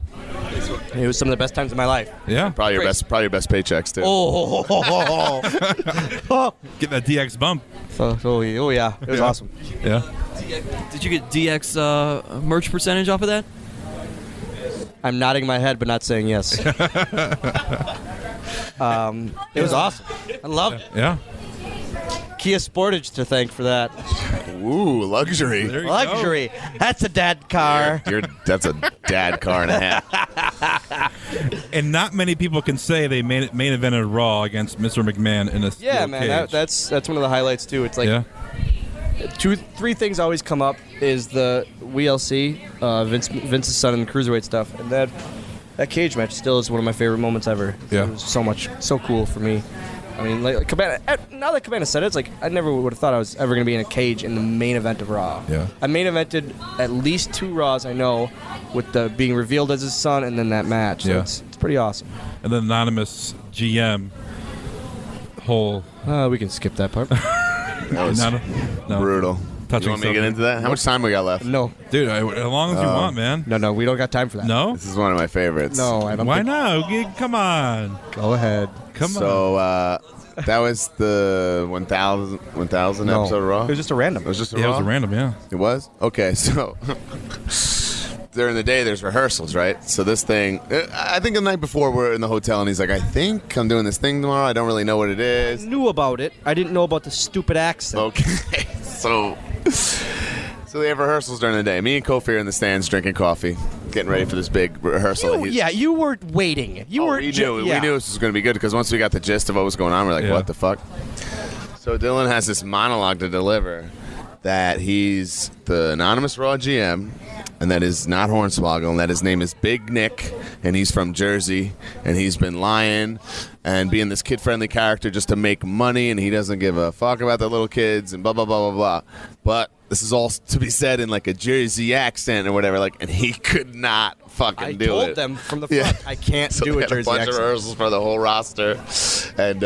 it was some of the best times of my life. Yeah. Probably your best paychecks too. Get that DX bump. Oh yeah, it was awesome. Yeah. Did you get DX merch percentage off of that? I'm nodding my head, but not saying yes. It was awesome. I loved it. Yeah. Kia Sportage to thank for that. Ooh, luxury. There you Luxury. That's a dad car. That's a dad car and a half. And not many people can say they main evented Raw against Mr. McMahon in a steel Yeah, man. cage. That's one of the highlights too. It's like yeah. 3 things always come up is the WLC, Vince's son, and the cruiserweight stuff, and that cage match still is one of my favorite moments ever. Yeah. It was so cool for me. I mean, like Cabana. Now that Cabana said it, it's like I never would have thought I was ever going to be in a cage in the main event of Raw. Yeah. I main evented at least 2 Raws I know, with the being revealed as his son and then that match. So Yeah. it's pretty awesome. And the anonymous GM whole. We can skip that part. That was No. brutal. Touching You want me to get into that? How much time we got left? No, Dude, as long as you want, man. no, we don't got time for that. No? This is one of my favorites. No, I don't. Why think- not? Come on. Go ahead. Come on. So that was the 1000 No. episode of Raw? It was just a random. It was just a Yeah, it Raw? was a random, yeah. It was? Okay, so during the day there's rehearsals, right? So this thing, I think the night before we're in the hotel and he's like, I think I'm doing this thing tomorrow. I don't really know what it is. Knew about it. I didn't know about the stupid accent. Okay, so they have rehearsals during the day. Me and Kofi are in the stands drinking coffee, getting ready for this big rehearsal. You were waiting. You were. We knew this was going to be good because once we got the gist of what was going on, we're like, Yeah. what the fuck? So Dylan has this monologue to deliver that he's the anonymous Raw GM and that is not Hornswoggle and that his name is Big Nick and he's from Jersey and he's been lying and being this kid-friendly character just to make money and he doesn't give a fuck about the little kids and blah, blah, blah, blah, blah. But this is all to be said in like a Jersey accent or whatever, like, and he could not fucking do it. I told them from the front, I can't So do they a had Jersey a bunch accent. of rehearsals for the whole roster, and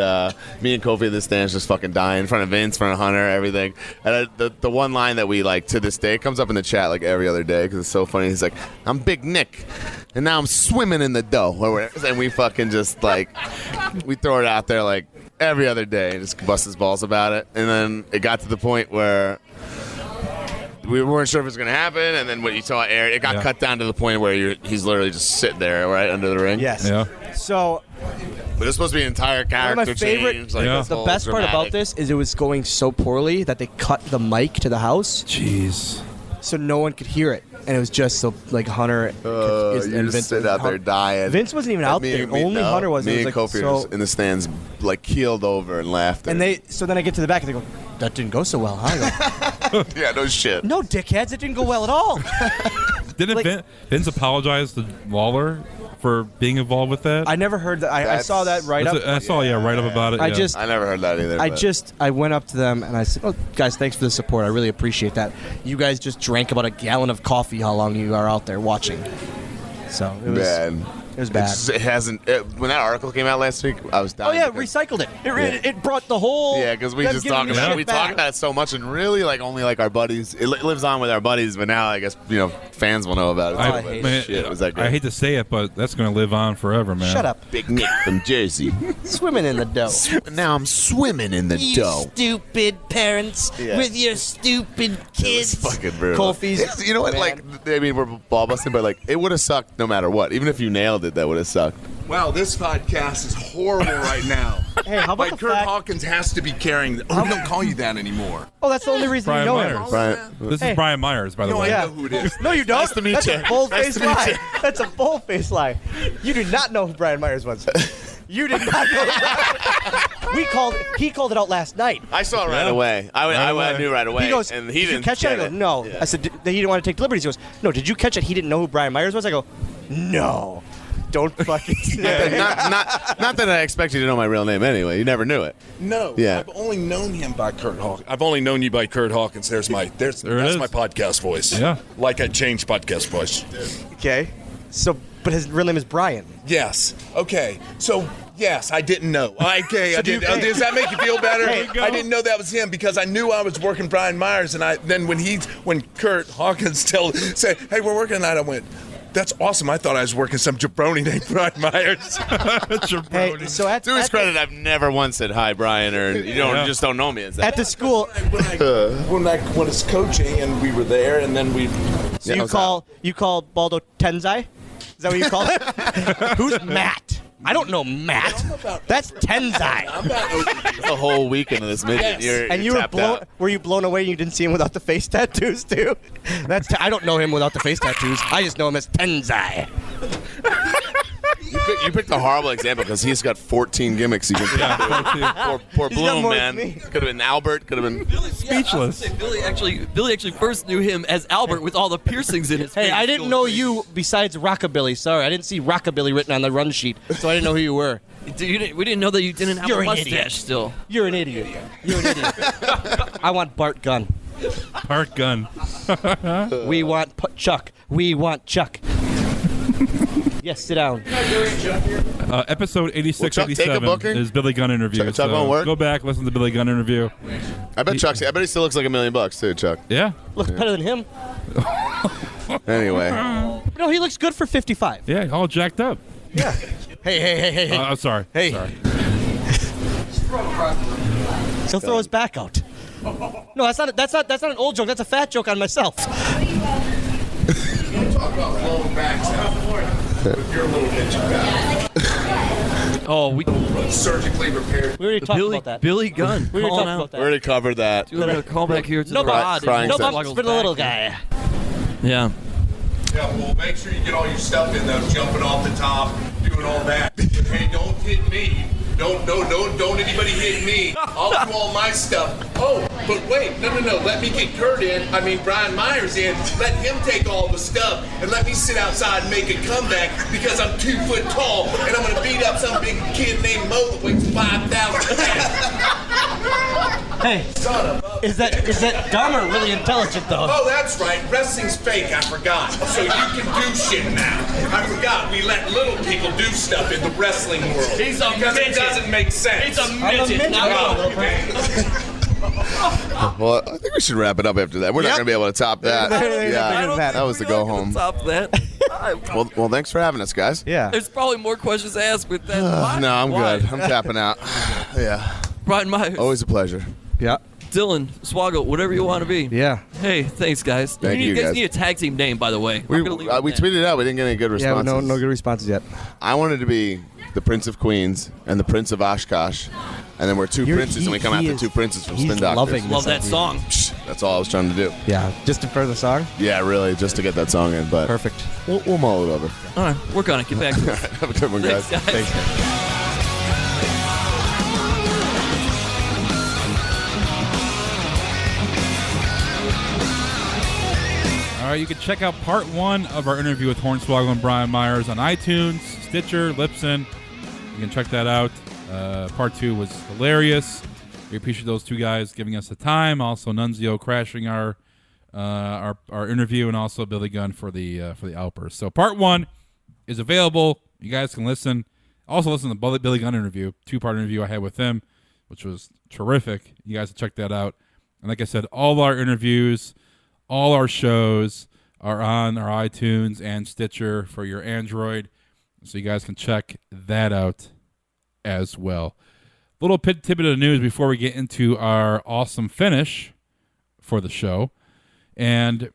me and Kofi in the stands just fucking dying in front of Vince, in front of Hunter, everything. And the one line that we like to this day comes up in the chat like every other day because it's so funny. He's like, "I'm Big Nick, and now I'm swimming in the dough," or whatever. And we fucking just like we throw it out there like every other day and just bust his balls about it. And then it got to the point where we weren't sure if it was going to happen, and then when you saw it aired, it got cut down to the point where he's literally just sitting there right under the ring. Yes. Yeah. So But it's supposed to be an entire character one of my favorite. change. Like, Yeah. this The whole best part dramatic- about this is it was going so poorly that they cut the mic to the house, Jeez. so no one could hear it, and it was just so like Hunter you just sit out there dying. Vince wasn't even out there. Only Hunter was. Me It and was like, Kofi so, were just in the stands, like keeled over and laughed. and so then I get to the back and they go, "That didn't go so well, huh?" I go, yeah, no shit. "No, dickheads, it didn't go well at all." Didn't Vince apologize to Lawler for being involved with that? I never heard that. I saw that right up. I saw, right up about it. I yeah. just- I never heard that either. but- I went up to them and I said, "Oh, guys, thanks for the support. I really appreciate that. You guys just drank about a gallon of coffee. How long you are out there watching?" So it was Man. It was bad. It hasn't. When that article came out last week, I was dying. Oh yeah, because- recycled it. It brought the whole. Yeah, because we them just giving talk me about shit we back. talk about it so much, and really like only like our buddies. It lives on with our buddies, but now I guess fans will know about it. I too, hate but it. shit, was that great? I hate to say it, but that's going to live on forever, man. Shut up. Big Nick from Jersey. Swimming in the dough. Now I'm swimming in the dough. Stupid parents Yeah. with your stupid kids. It was fucking brutal. Kofi's. You know what? Man. Like, I mean, we're ball busting, but like, it would have sucked no matter what. Even if you nailed it, that would have sucked. Wow, this podcast is horrible right now. Hey, how about Like the Curt fact? Hawkins has to be carrying. Oh, we don't call you that anymore. Oh, that's the only reason Brian you know Myers. him. Brian, This Hey. is Brian Myers, by the No, way. I know who it is. No, you don't. Nice to meet That's you. a bold-faced Nice to meet lie. you. That's a bold-faced lie. You do not know who Brian Myers was. You did not know. He called it out last night. I saw it right away. I knew right away. He goes, and "Did he you didn't catch get it?" I it. go, "No." Yeah. I said that he didn't want to take liberties. He goes, "No, did you catch it? He didn't know who Brian Myers was." I go, "No, don't fucking say it." not that I expect you to know my real name anyway. You never knew it. No, Yeah. I've only known him by Curt Hawkins. I've only known you by Curt Hawkins. That's There it that's is. my podcast voice. Yeah. Like I changed podcast voice. Okay, so but his real name is Brian. Yes. Okay. So yes, I didn't know. Okay, I do you- did. Does that make you feel better? There you go. I didn't know that was him because I knew I was working Brian Myers, and when Curt Hawkins said, "Hey, we're working tonight," I went, "That's awesome." I thought I was working some jabroni named Brian Myers. Hey, so at To his credit, I've never once said hi, Brian, or you just don't know me as that. at the school, when I was coaching and we were there, and then we. so you call Baldo Tenzai? Is that what you call him? Who's Matt? I don't know Matt. That's Tenzai. I'm not a whole weekend of this midget. Yes. You're you were tapped blown. out. Were you blown away? You didn't see him without the face tattoos too. I don't know him without the face tattoos. I just know him as Tenzai. You picked a horrible example because he's got 14 gimmicks he can do. Poor He's got Bloom, more man. than me. Could have been Albert. Could have been Speechless. Billy actually first knew him as Albert with all the piercings in his face. Hey, I didn't know you besides Rockabilly. Sorry, I didn't see Rockabilly written on the run sheet, so I didn't know who you were. We didn't know that you didn't have You're a an mustache idiot. still. You're an idiot. You're an idiot. I want Bart Gunn. Bart Gunn. We want Chuck. We want Chuck. Yes, sit down. Episode 86, Will Chuck take a 87 booking? is Billy Gunn interview. Chuck won't work? Go back, listen to the Billy Gunn interview. I bet he still looks like $1 million too, Chuck. Yeah. Looks better than him. Anyway. No, he looks good for 55. Yeah, all jacked up. Yeah. Hey. I'm sorry. Hey. Sorry. He'll throw his back out. No, that's not an old joke. That's a fat joke on myself. Talk about flowing backs with your little ninja back. Oh, we Surgically repaired. We already talked about that. Billy Gunn. We already calling talked out. about that. We already covered that. Doing a call back here to No the rod. crying No section. bumps for the little guy. Yeah. Yeah, well, make sure you get all your stuff in though, jumping off the top, doing all that. Hey, don't hit me. Don't anybody hit me. I'll do all my stuff. Oh, but wait, no. Let me get Brian Myers in. Let him take all the stuff and let me sit outside and make a comeback because I'm 2 foot tall and I'm gonna beat up some big kid named Mo that weighs 5,000 pounds. Hey, is that dumb or really intelligent though? Oh, that's right. Wrestling's fake. I forgot. So you can do shit now. I forgot. We let little people do stuff in the wrestling world. He's a because midget. it doesn't make sense. He's a midget. Well, I think we should wrap it up after that. We're not going to be able to top that. That was the go home. Top that. Well, thanks for having us, guys. Yeah. There's probably more questions to ask with that. No, I'm Why? good. I'm tapping out. Yeah. Brian Myers. Always a pleasure. Yeah. Dylan, Swoggle, whatever you want to be. Yeah. Hey, thanks, guys. Thank you, guys guys. need a tag team name, by the way. We tweeted it out. We didn't get any good Yeah, responses. no good responses yet. I wanted to be the Prince of Queens and the Prince of Oshkosh, and then we're two princes, and we come after two princes from Spin Doctors. loving Love that song. That's all I was trying to do. Yeah, just to further the song. Yeah, really, just to get that song in. But Perfect. We'll mull it over. All right, work on it. Get back to it. Have a good one, guys. Thanks, guys. Thanks. All right, you can check out part 1 of our interview with Hornswoggle and Brian Myers on iTunes, Stitcher, Libsyn. You can check that out. Part 2 was hilarious. We appreciate those two guys giving us the time. Also, Nunzio crashing our interview, and also Billy Gunn for the outburst. So part 1 is available. You guys can listen. Also, listen to the Billy Gunn interview, 2-part interview I had with him, which was terrific. You guys can check that out. And like I said, all our interviews, all our shows are on our iTunes and Stitcher for your Android, so you guys can check that out as well. Little tidbit of news before we get into our awesome finish for the show. And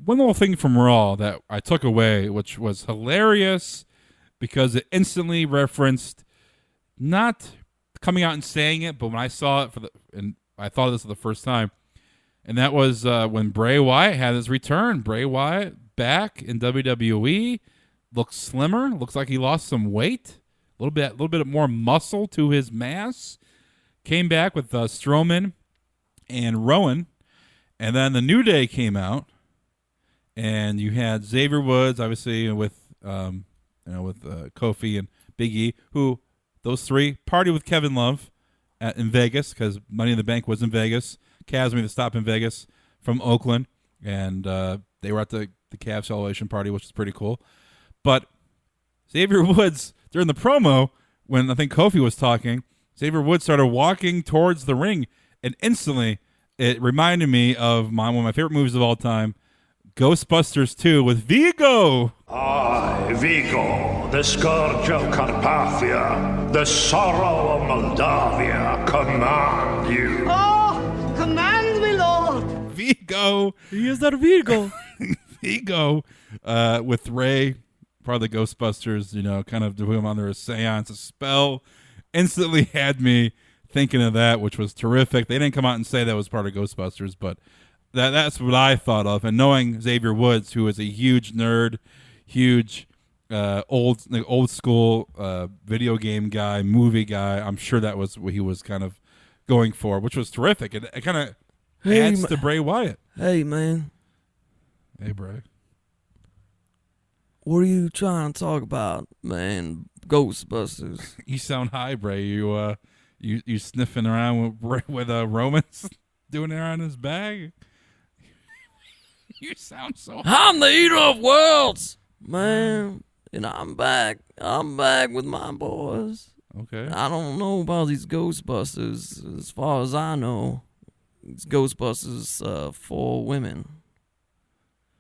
one little thing from Raw that I took away, which was hilarious because it instantly referenced, not coming out and saying it, but when I saw it and I thought of this for the first time, and that was when Bray Wyatt had his return. Bray Wyatt back in WWE, looks slimmer, looks like he lost some weight, a little bit more muscle to his mass. Came back with Strowman and Rowan, and then the New Day came out, and you had Xavier Woods, obviously with Kofi and Big E, who those three partied with Kevin Love in Vegas because Money in the Bank was in Vegas. Cavs made the stop in Vegas from Oakland, and they were at the Cavs celebration party, which is pretty cool. But Xavier Woods, during the promo, when I think Kofi was talking, Xavier Woods started walking towards the ring, and instantly it reminded me of one of my favorite movies of all time, Ghostbusters 2 with Vigo. I, Vigo, the scourge of Carpathia, the sorrow of Moldavia, command you. Oh, command me, Lord. Vigo. He is that Vigo. Vigo with Ray part of the Ghostbusters, kind of doing him under a seance, a spell, instantly had me thinking of that, which was terrific. They didn't come out and say that was part of Ghostbusters, but that's what I thought of. And knowing Xavier Woods, who is a huge nerd, huge old school video game guy, movie guy, I'm sure that was what he was kind of going for, which was terrific. It kind of adds to Bray Wyatt. Hey, man. Hey, Bray. What are you trying to talk about, man? Ghostbusters. You sound high, Bray. You sniffing around with Romans doing it around his bag? You sound so high. I'm the eater of worlds, man. And I'm back. I'm back with my boys. Okay. I don't know about these Ghostbusters. As far as I know, it's Ghostbusters for women.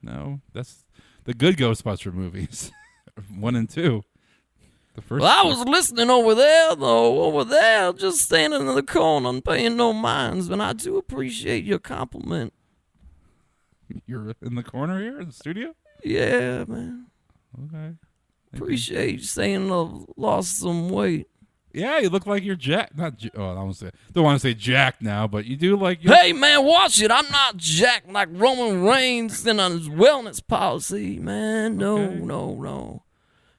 No, that's the good Ghostbuster movies, 1 and 2. The first. Well, I was listening over there, just standing in the corner and paying no minds. But I do appreciate your compliment. You're in the corner here in the studio? Yeah, man. Okay. Appreciate you saying I've lost some weight. Yeah, you look like you're jacked. Not. Don't want to say jacked now, but you do like. Hey, man, watch it. I'm not jacked like Roman Reigns and on his wellness policy, man. No.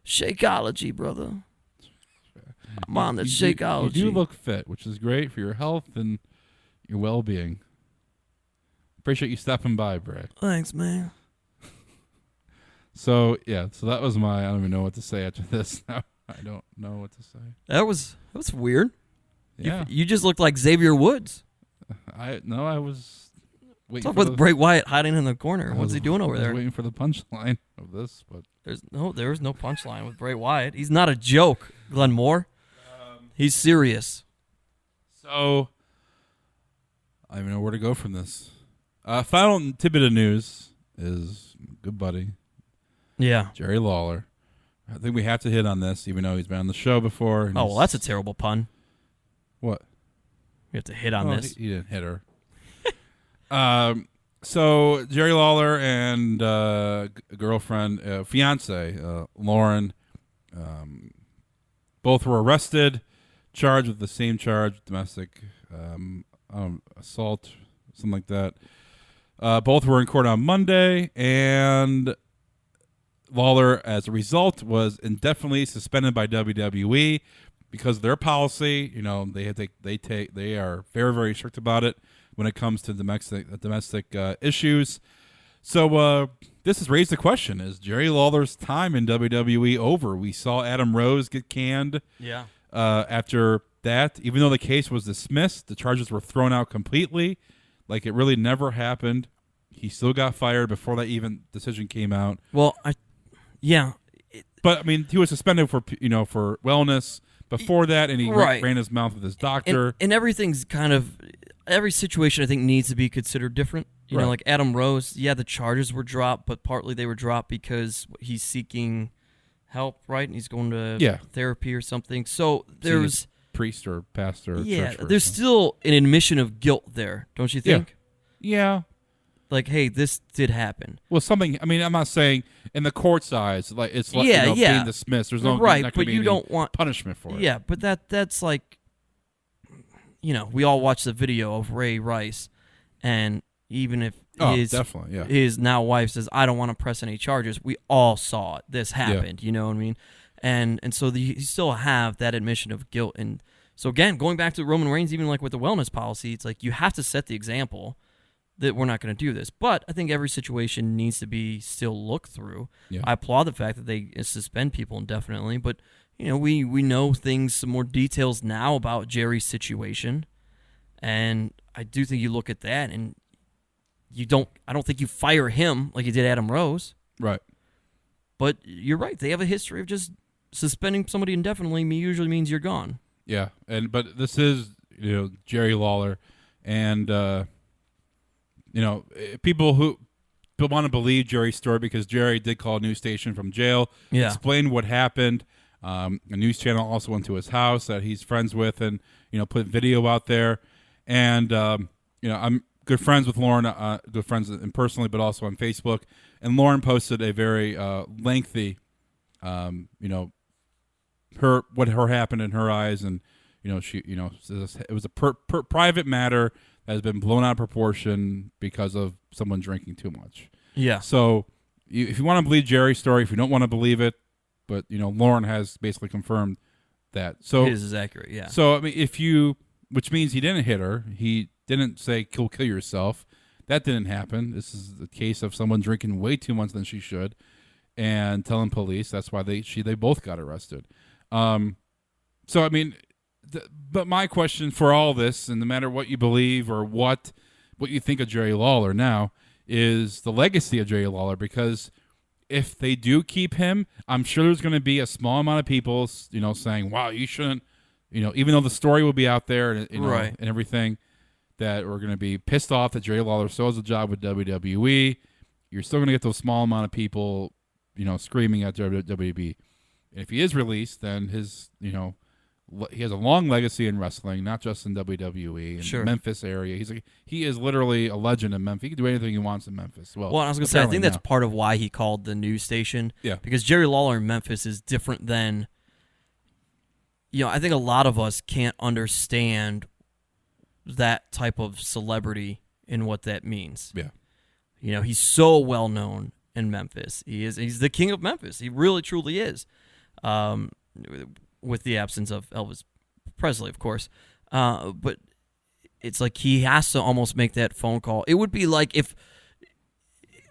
Shakeology, brother. I'm on the Shakeology. You do look fit, which is great for your health and your well-being. Appreciate you stopping by, Bray. Thanks, man. So that was I don't even know what to say after this now. I don't know what to say. That was weird. Yeah. You just looked like Xavier Woods. I was waiting. What's up with Bray Wyatt hiding in the corner? What's he doing over there? Waiting for the punchline of this, but there is no punchline with Bray Wyatt. He's not a joke, Glenn Moore. He's serious. So I don't even know where to go from this. Final tidbit of news is good buddy. Yeah. Jerry Lawler. I think we have to hit on this, even though he's been on the show before. Oh, well, that's a terrible pun. What? We have to hit on this. He didn't hit her. So Jerry Lawler and girlfriend, fiance, Lauren, both were arrested, charged with the same charge, domestic assault, something like that. Both were in court on Monday, and Lawler, as a result, was indefinitely suspended by WWE because of their policy. They are very, very strict about it when it comes to domestic issues. So this has raised the question: is Jerry Lawler's time in WWE over? We saw Adam Rose get canned. Yeah. After that, even though the case was dismissed, the charges were thrown out completely, like it really never happened. He still got fired before that even decision came out. Well, yeah. But I mean, he was suspended for wellness before that, and he ran his mouth with his doctor. And everything's every situation I think needs to be considered different. You know, like Adam Rose, the charges were dropped, but partly they were dropped because he's seeking help, right? And he's going to therapy or something. So there's priest or pastor. Yeah, there's still an admission of guilt there, don't you think? Yeah. Like, hey, this did happen. Well, something. I mean, I'm not saying in the court's eyes, like it's like being dismissed. There's no but you don't want punishment for it. Yeah, but that's like, we all watched the video of Ray Rice, and even if his now wife says, I don't want to press any charges, we all saw it. This happened. You know what I mean? And so you still have that admission of guilt. And so again, going back to Roman Reigns, even like with the wellness policy, it's like you have to set the example that we're not going to do this. But I think every situation needs to be still looked through. Yeah. I applaud the fact that they suspend people indefinitely, but we know some more details now about Jerry's situation, and I do think you look at that and I don't think you fire him like you did Adam Rose. Right. But you're right. They have a history of just suspending somebody indefinitely usually means you're gone. Yeah. But this is, Jerry Lawler, and people who want to believe Jerry's story because Jerry did call a news station from jail, explained what happened. A news channel also went to his house that he's friends with and, put video out there. And, I'm good friends with Lauren, good friends personally, but also on Facebook. And Lauren posted a very lengthy what happened in her eyes, and she it was a private matter that has been blown out of proportion because of someone drinking too much. Yeah. So if you want to believe Jerry's story, if you don't want to believe it, but Lauren has basically confirmed that. So his is accurate. Yeah. So I mean, which means he didn't hit her. He didn't say kill yourself. That didn't happen. This is the case of someone drinking way too much than she should, and telling police. That's why they both got arrested. So I mean, but my question for all this, and no matter what you believe or what you think of Jerry Lawler now, is the legacy of Jerry Lawler. Because if they do keep him, I'm sure there's going to be a small amount of people, saying, "Wow, you shouldn't," even though the story will be out there and right. and everything, that are going to be pissed off that Jerry Lawler still has a job with WWE. You're still going to get those small amount of people, screaming at WWE. And if he is released, then his, he has a long legacy in wrestling, not just in WWE and Memphis area. He is literally a legend in Memphis. He can do anything he wants in Memphis. Well, I was going to say, I think that's part of why he called the news station. Yeah. Because Jerry Lawler in Memphis is different than, I think a lot of us can't understand that type of celebrity and what that means. Yeah. He's so well known in Memphis. He's the king of Memphis. He really truly is. With the absence of Elvis Presley, of course. But it's like he has to almost make that phone call. It would be like if,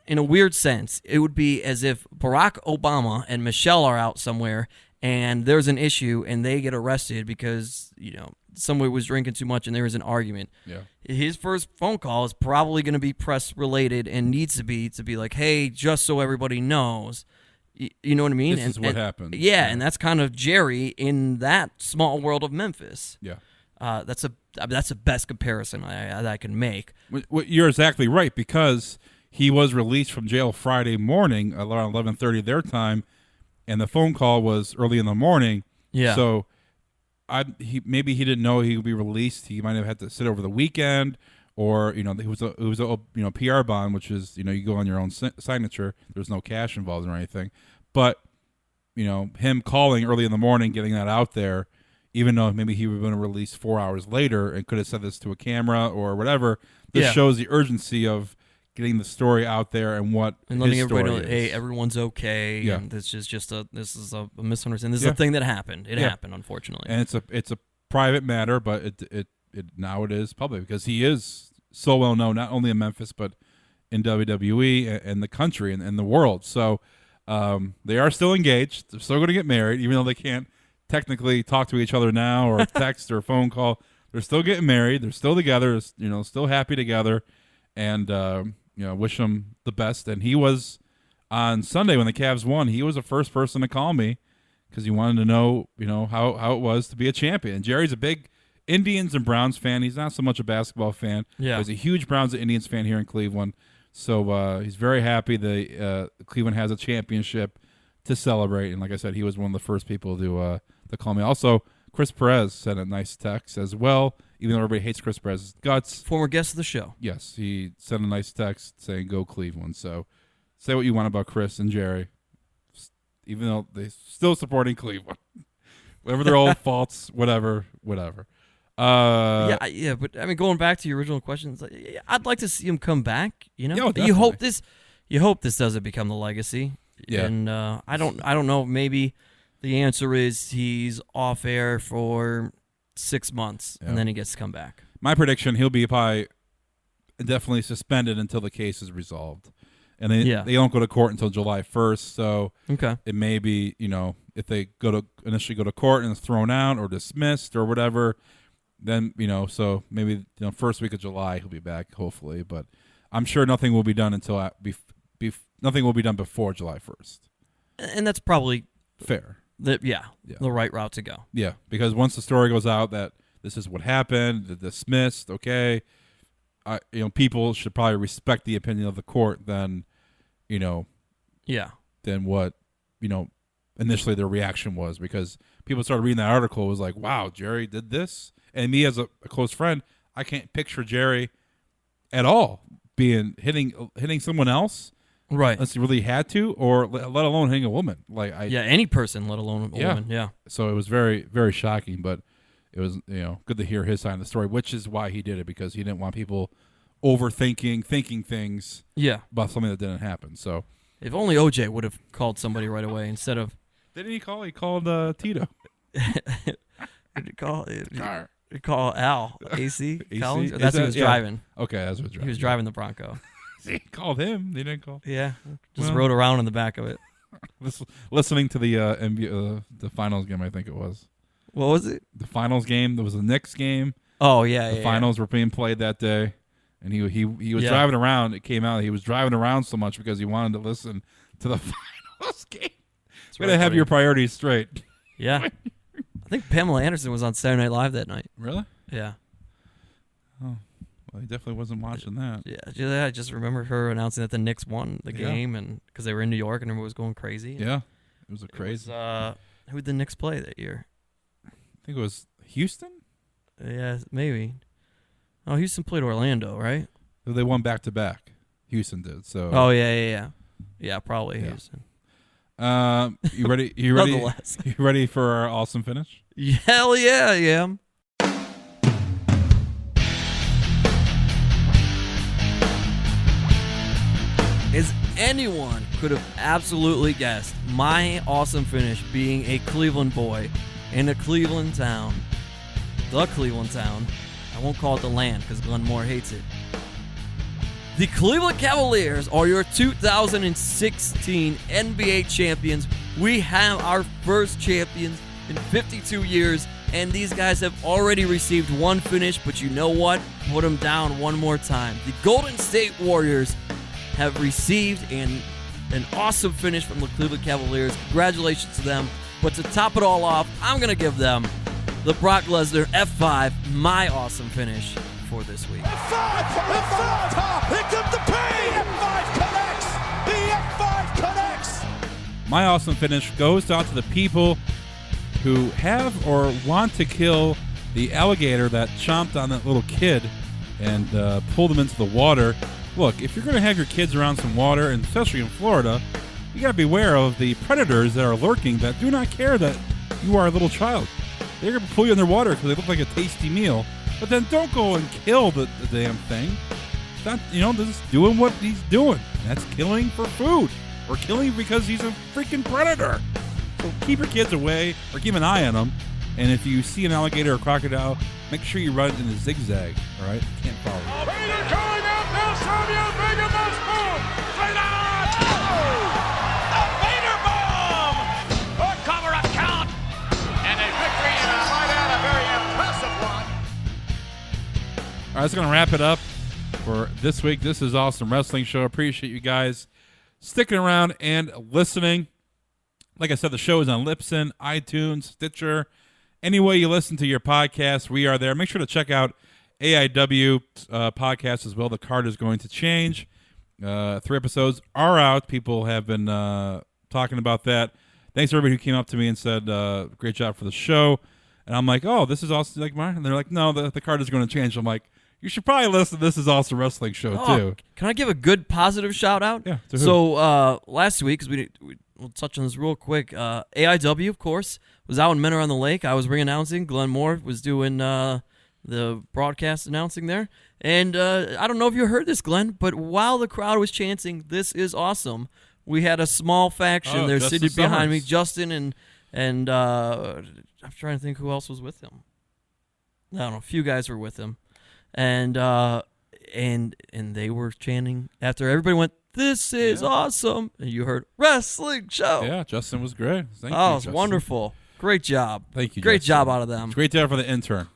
in a weird sense, it would be as if Barack Obama and Michelle are out somewhere and there's an issue and they get arrested because, somebody was drinking too much and there was an argument. Yeah. His first phone call is probably going to be press related and needs to be like, hey, just so everybody knows, you know what I mean? This is what happened. Yeah, and that's kind of Jerry in that small world of Memphis. Yeah. That's the best comparison I can make. You're exactly right, because he was released from jail Friday morning around 11:30 their time, and the phone call was early in the morning. Yeah. So maybe he didn't know he would be released. He might have had to sit over the weekend, or it was a PR bond, which is you go on your own signature. There's no cash involved or anything, but him calling early in the morning, getting that out there, even though maybe he would have been released 4 hours later and could have said this to a camera or whatever. This shows the urgency of getting the story out there and letting everybody know, is. hey, everyone's okay. Yeah. And this is a misunderstanding. This is a thing that happened. It happened, unfortunately. And it's a private matter, but it now it is public because he is so well known, not only in Memphis but in WWE and the country and the world. So they are still engaged. They're still going to get married, even though they can't technically talk to each other now or text or phone call. They're still getting married. They're still together. Still happy together. And wish him the best. And he was on Sunday when the Cavs won. He was the first person to call me because he wanted to know, how it was to be a champion. And Jerry's a big Indians and Browns fan. He's not so much a basketball fan. Yeah. He's a huge Browns and Indians fan here in Cleveland. So he's very happy that Cleveland has a championship to celebrate. And like I said, he was one of the first people to call me. Also, Chris Perez sent a nice text as well, even though everybody hates Chris Perez's guts. Former guest of the show. Yes, he sent a nice text saying, go Cleveland. So say what you want about Chris and Jerry, even though they're still supporting Cleveland. Whatever their old faults, whatever. But I mean, going back to your original questions, I'd like to see him come back. Yeah, you hope this doesn't become the legacy. Yeah. And I don't know. Maybe the answer is he's off air for 6 months and then he gets to come back. My prediction: he'll be probably definitely suspended until the case is resolved, and they don't go to court until July 1st. So it may be if they initially go to court and it's thrown out or dismissed or whatever. Then so maybe first week of July he'll be back, hopefully. But I'm sure nothing will be done until nothing will be done before July 1st. And that's probably fair. The right route to go. Yeah, because once the story goes out that this is what happened, dismissed, okay, people should probably respect the opinion of the court than than what initially their reaction was, because people started reading that article. It was like, wow, Jerry did this. And me as a close friend, I can't picture Jerry at all hitting someone else Right. Unless he really had to, or let alone hitting a woman. Any person, let alone a woman. Yeah. So it was very, very shocking, but it was good to hear his side of the story, which is why he did it, because he didn't want people thinking things about something that didn't happen. So if only OJ would have called somebody right away instead of. Didn't he call? He called Tito. Did he call? He called Al AC Collins. Or Is that's who that- was yeah. driving. Okay, that's what driving. He was driving the Bronco. He called him. They didn't call. Yeah, just rode around in the back of it. Listening to the NBA, the finals game, I think it was. What was it? The finals game. There was the Knicks game. Oh yeah, the finals were being played that day, and he was driving around. It came out he was driving around so much because he wanted to listen to the finals game. You gotta have your priorities straight. Yeah, I think Pamela Anderson was on Saturday Night Live that night. Really? Yeah. Oh, well, he definitely wasn't watching that. Yeah, I just remember her announcing that the Knicks won the game, and because they were in New York and everyone was going crazy. Yeah, it was crazy. Who did the Knicks play that year? I think it was Houston. Yeah, maybe. Oh, Houston played Orlando, right? They won back to back. Houston did. So. Oh yeah, probably Houston. You ready? You ready? You ready for our awesome finish? Hell yeah, I am. As anyone could have absolutely guessed, my awesome finish being a Cleveland boy in a Cleveland town, the Cleveland town. I won't call it the land because Glenn Moore hates it. The Cleveland Cavaliers are your 2016 NBA champions. We have our first champions in 52 years, and these guys have already received one finish, but you know what? Put them down one more time. The Golden State Warriors have received an awesome finish from the Cleveland Cavaliers. Congratulations to them. But to top it all off, I'm going to give them the Brock Lesnar F5, my awesome finish for this week. F5! Here comes the pain! F5 connects! The F5 connects! My awesome finish goes out to the people who have or want to kill the alligator that chomped on that little kid and pulled him into the water. Look, if you're going to have your kids around some water, and especially in Florida, you got to be aware of the predators that are lurking that do not care that you are a little child. They're going to pull you underwater because they look like a tasty meal. But then don't go and kill the damn thing. Not, just doing what he's doing. That's killing for food. Or killing because he's a freaking predator. So keep your kids away or keep an eye on them. And if you see an alligator or crocodile, make sure you run in a zigzag. All right? Can't follow you. Vader coming up! They'll serve you a big enough spoon! Straight on! A Vader bomb! A cover-up count! And a victory, and I might add, a very impressive one. All right, that's going to wrap it up for this week. This is Awesome Wrestling Show. Appreciate you guys sticking around and listening. Like I said, the show is on Libsyn, iTunes, Stitcher. Any way you listen to your podcast, we are there. Make sure to check out AIW podcast as well. The card is going to change. 3 episodes are out. People have been talking about that. Thanks to everybody who came up to me and said, great job for the show. And I'm like, oh, this is awesome. Like, and they're like, no, the card is going to change. I'm like, you should probably listen to This Is Awesome Wrestling Show, too. Can I give a good positive shout-out? Yeah, to who? So last week, because we'll touch on this real quick, AIW, of course, was out in Menor on the Lake. I was ring-announcing. Glenn Moore was doing the broadcast announcing there. And I don't know if you heard this, Glenn, but while the crowd was chanting, "This is awesome," we had a small faction there sitting behind me, Justin, and I'm trying to think who else was with him. I don't know. A few guys were with him. And they were chanting after everybody went, "This is awesome," and you heard "Wrestling Show." Yeah, Justin was great. Thank you, it was Justin. Wonderful. Great job. Thank you, Great Justin. job out of them. Great job for the intern.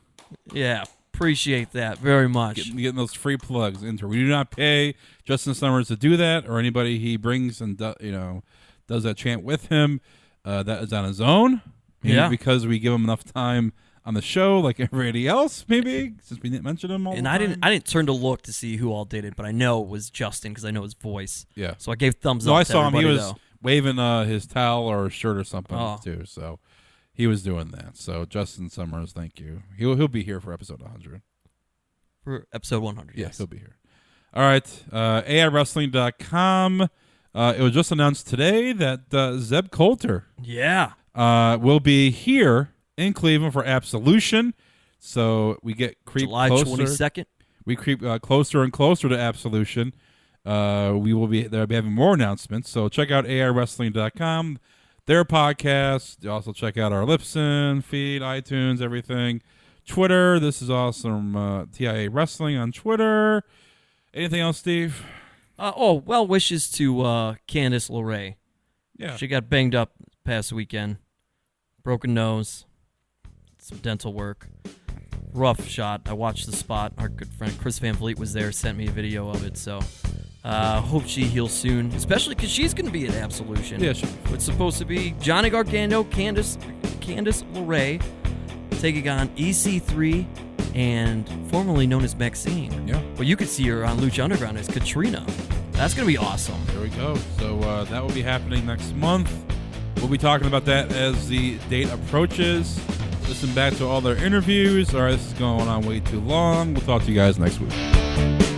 Yeah, appreciate that very much. Getting those free plugs. Intern. We do not pay Justin Summers to do that, or anybody he brings and does that chant with him. That is on his own. Maybe because we give him enough time on the show, like everybody else, maybe since we didn't mention him all the time. I didn't turn to look to see who all did it, but I know it was Justin because I know his voice. Yeah. So I gave thumbs up. No, I to saw him. He was though. waving his towel or his shirt or something too. So he was doing that. So Justin Summers, thank you. He'll be here for episode 100. For episode 100. Yes, he'll be here. All right. AIWrestling.com. It was just announced today that Zeb Coulter Yeah. will be here in Cleveland for Absolution. So we get July closer. 22nd. We creep closer and closer to Absolution. We will be there. Be having more announcements. So check out AIWrestling.com, their podcast. You also check out our Lipson feed, iTunes, everything. Twitter. This is awesome. TIA Wrestling on Twitter. Anything else, Steve? Well wishes to Candice LeRae. Yeah. She got banged up past weekend. Broken nose. Some dental work. Rough shot. I watched the spot. Our good friend Chris Van Vliet was there, sent me a video of it. So hope she heals soon, especially because she's going to be at Absolution. Yeah, it's supposed to be Johnny Gargano, Candice LeRae taking on EC3 and formerly known as Maxine. Yeah. Well, you could see her on Lucha Underground as Katrina. That's going to be awesome. There we go. So that will be happening next month. We'll be talking about that as the date approaches. Listen back to all their interviews. All right, this is going on way too long. We'll talk to you guys next week.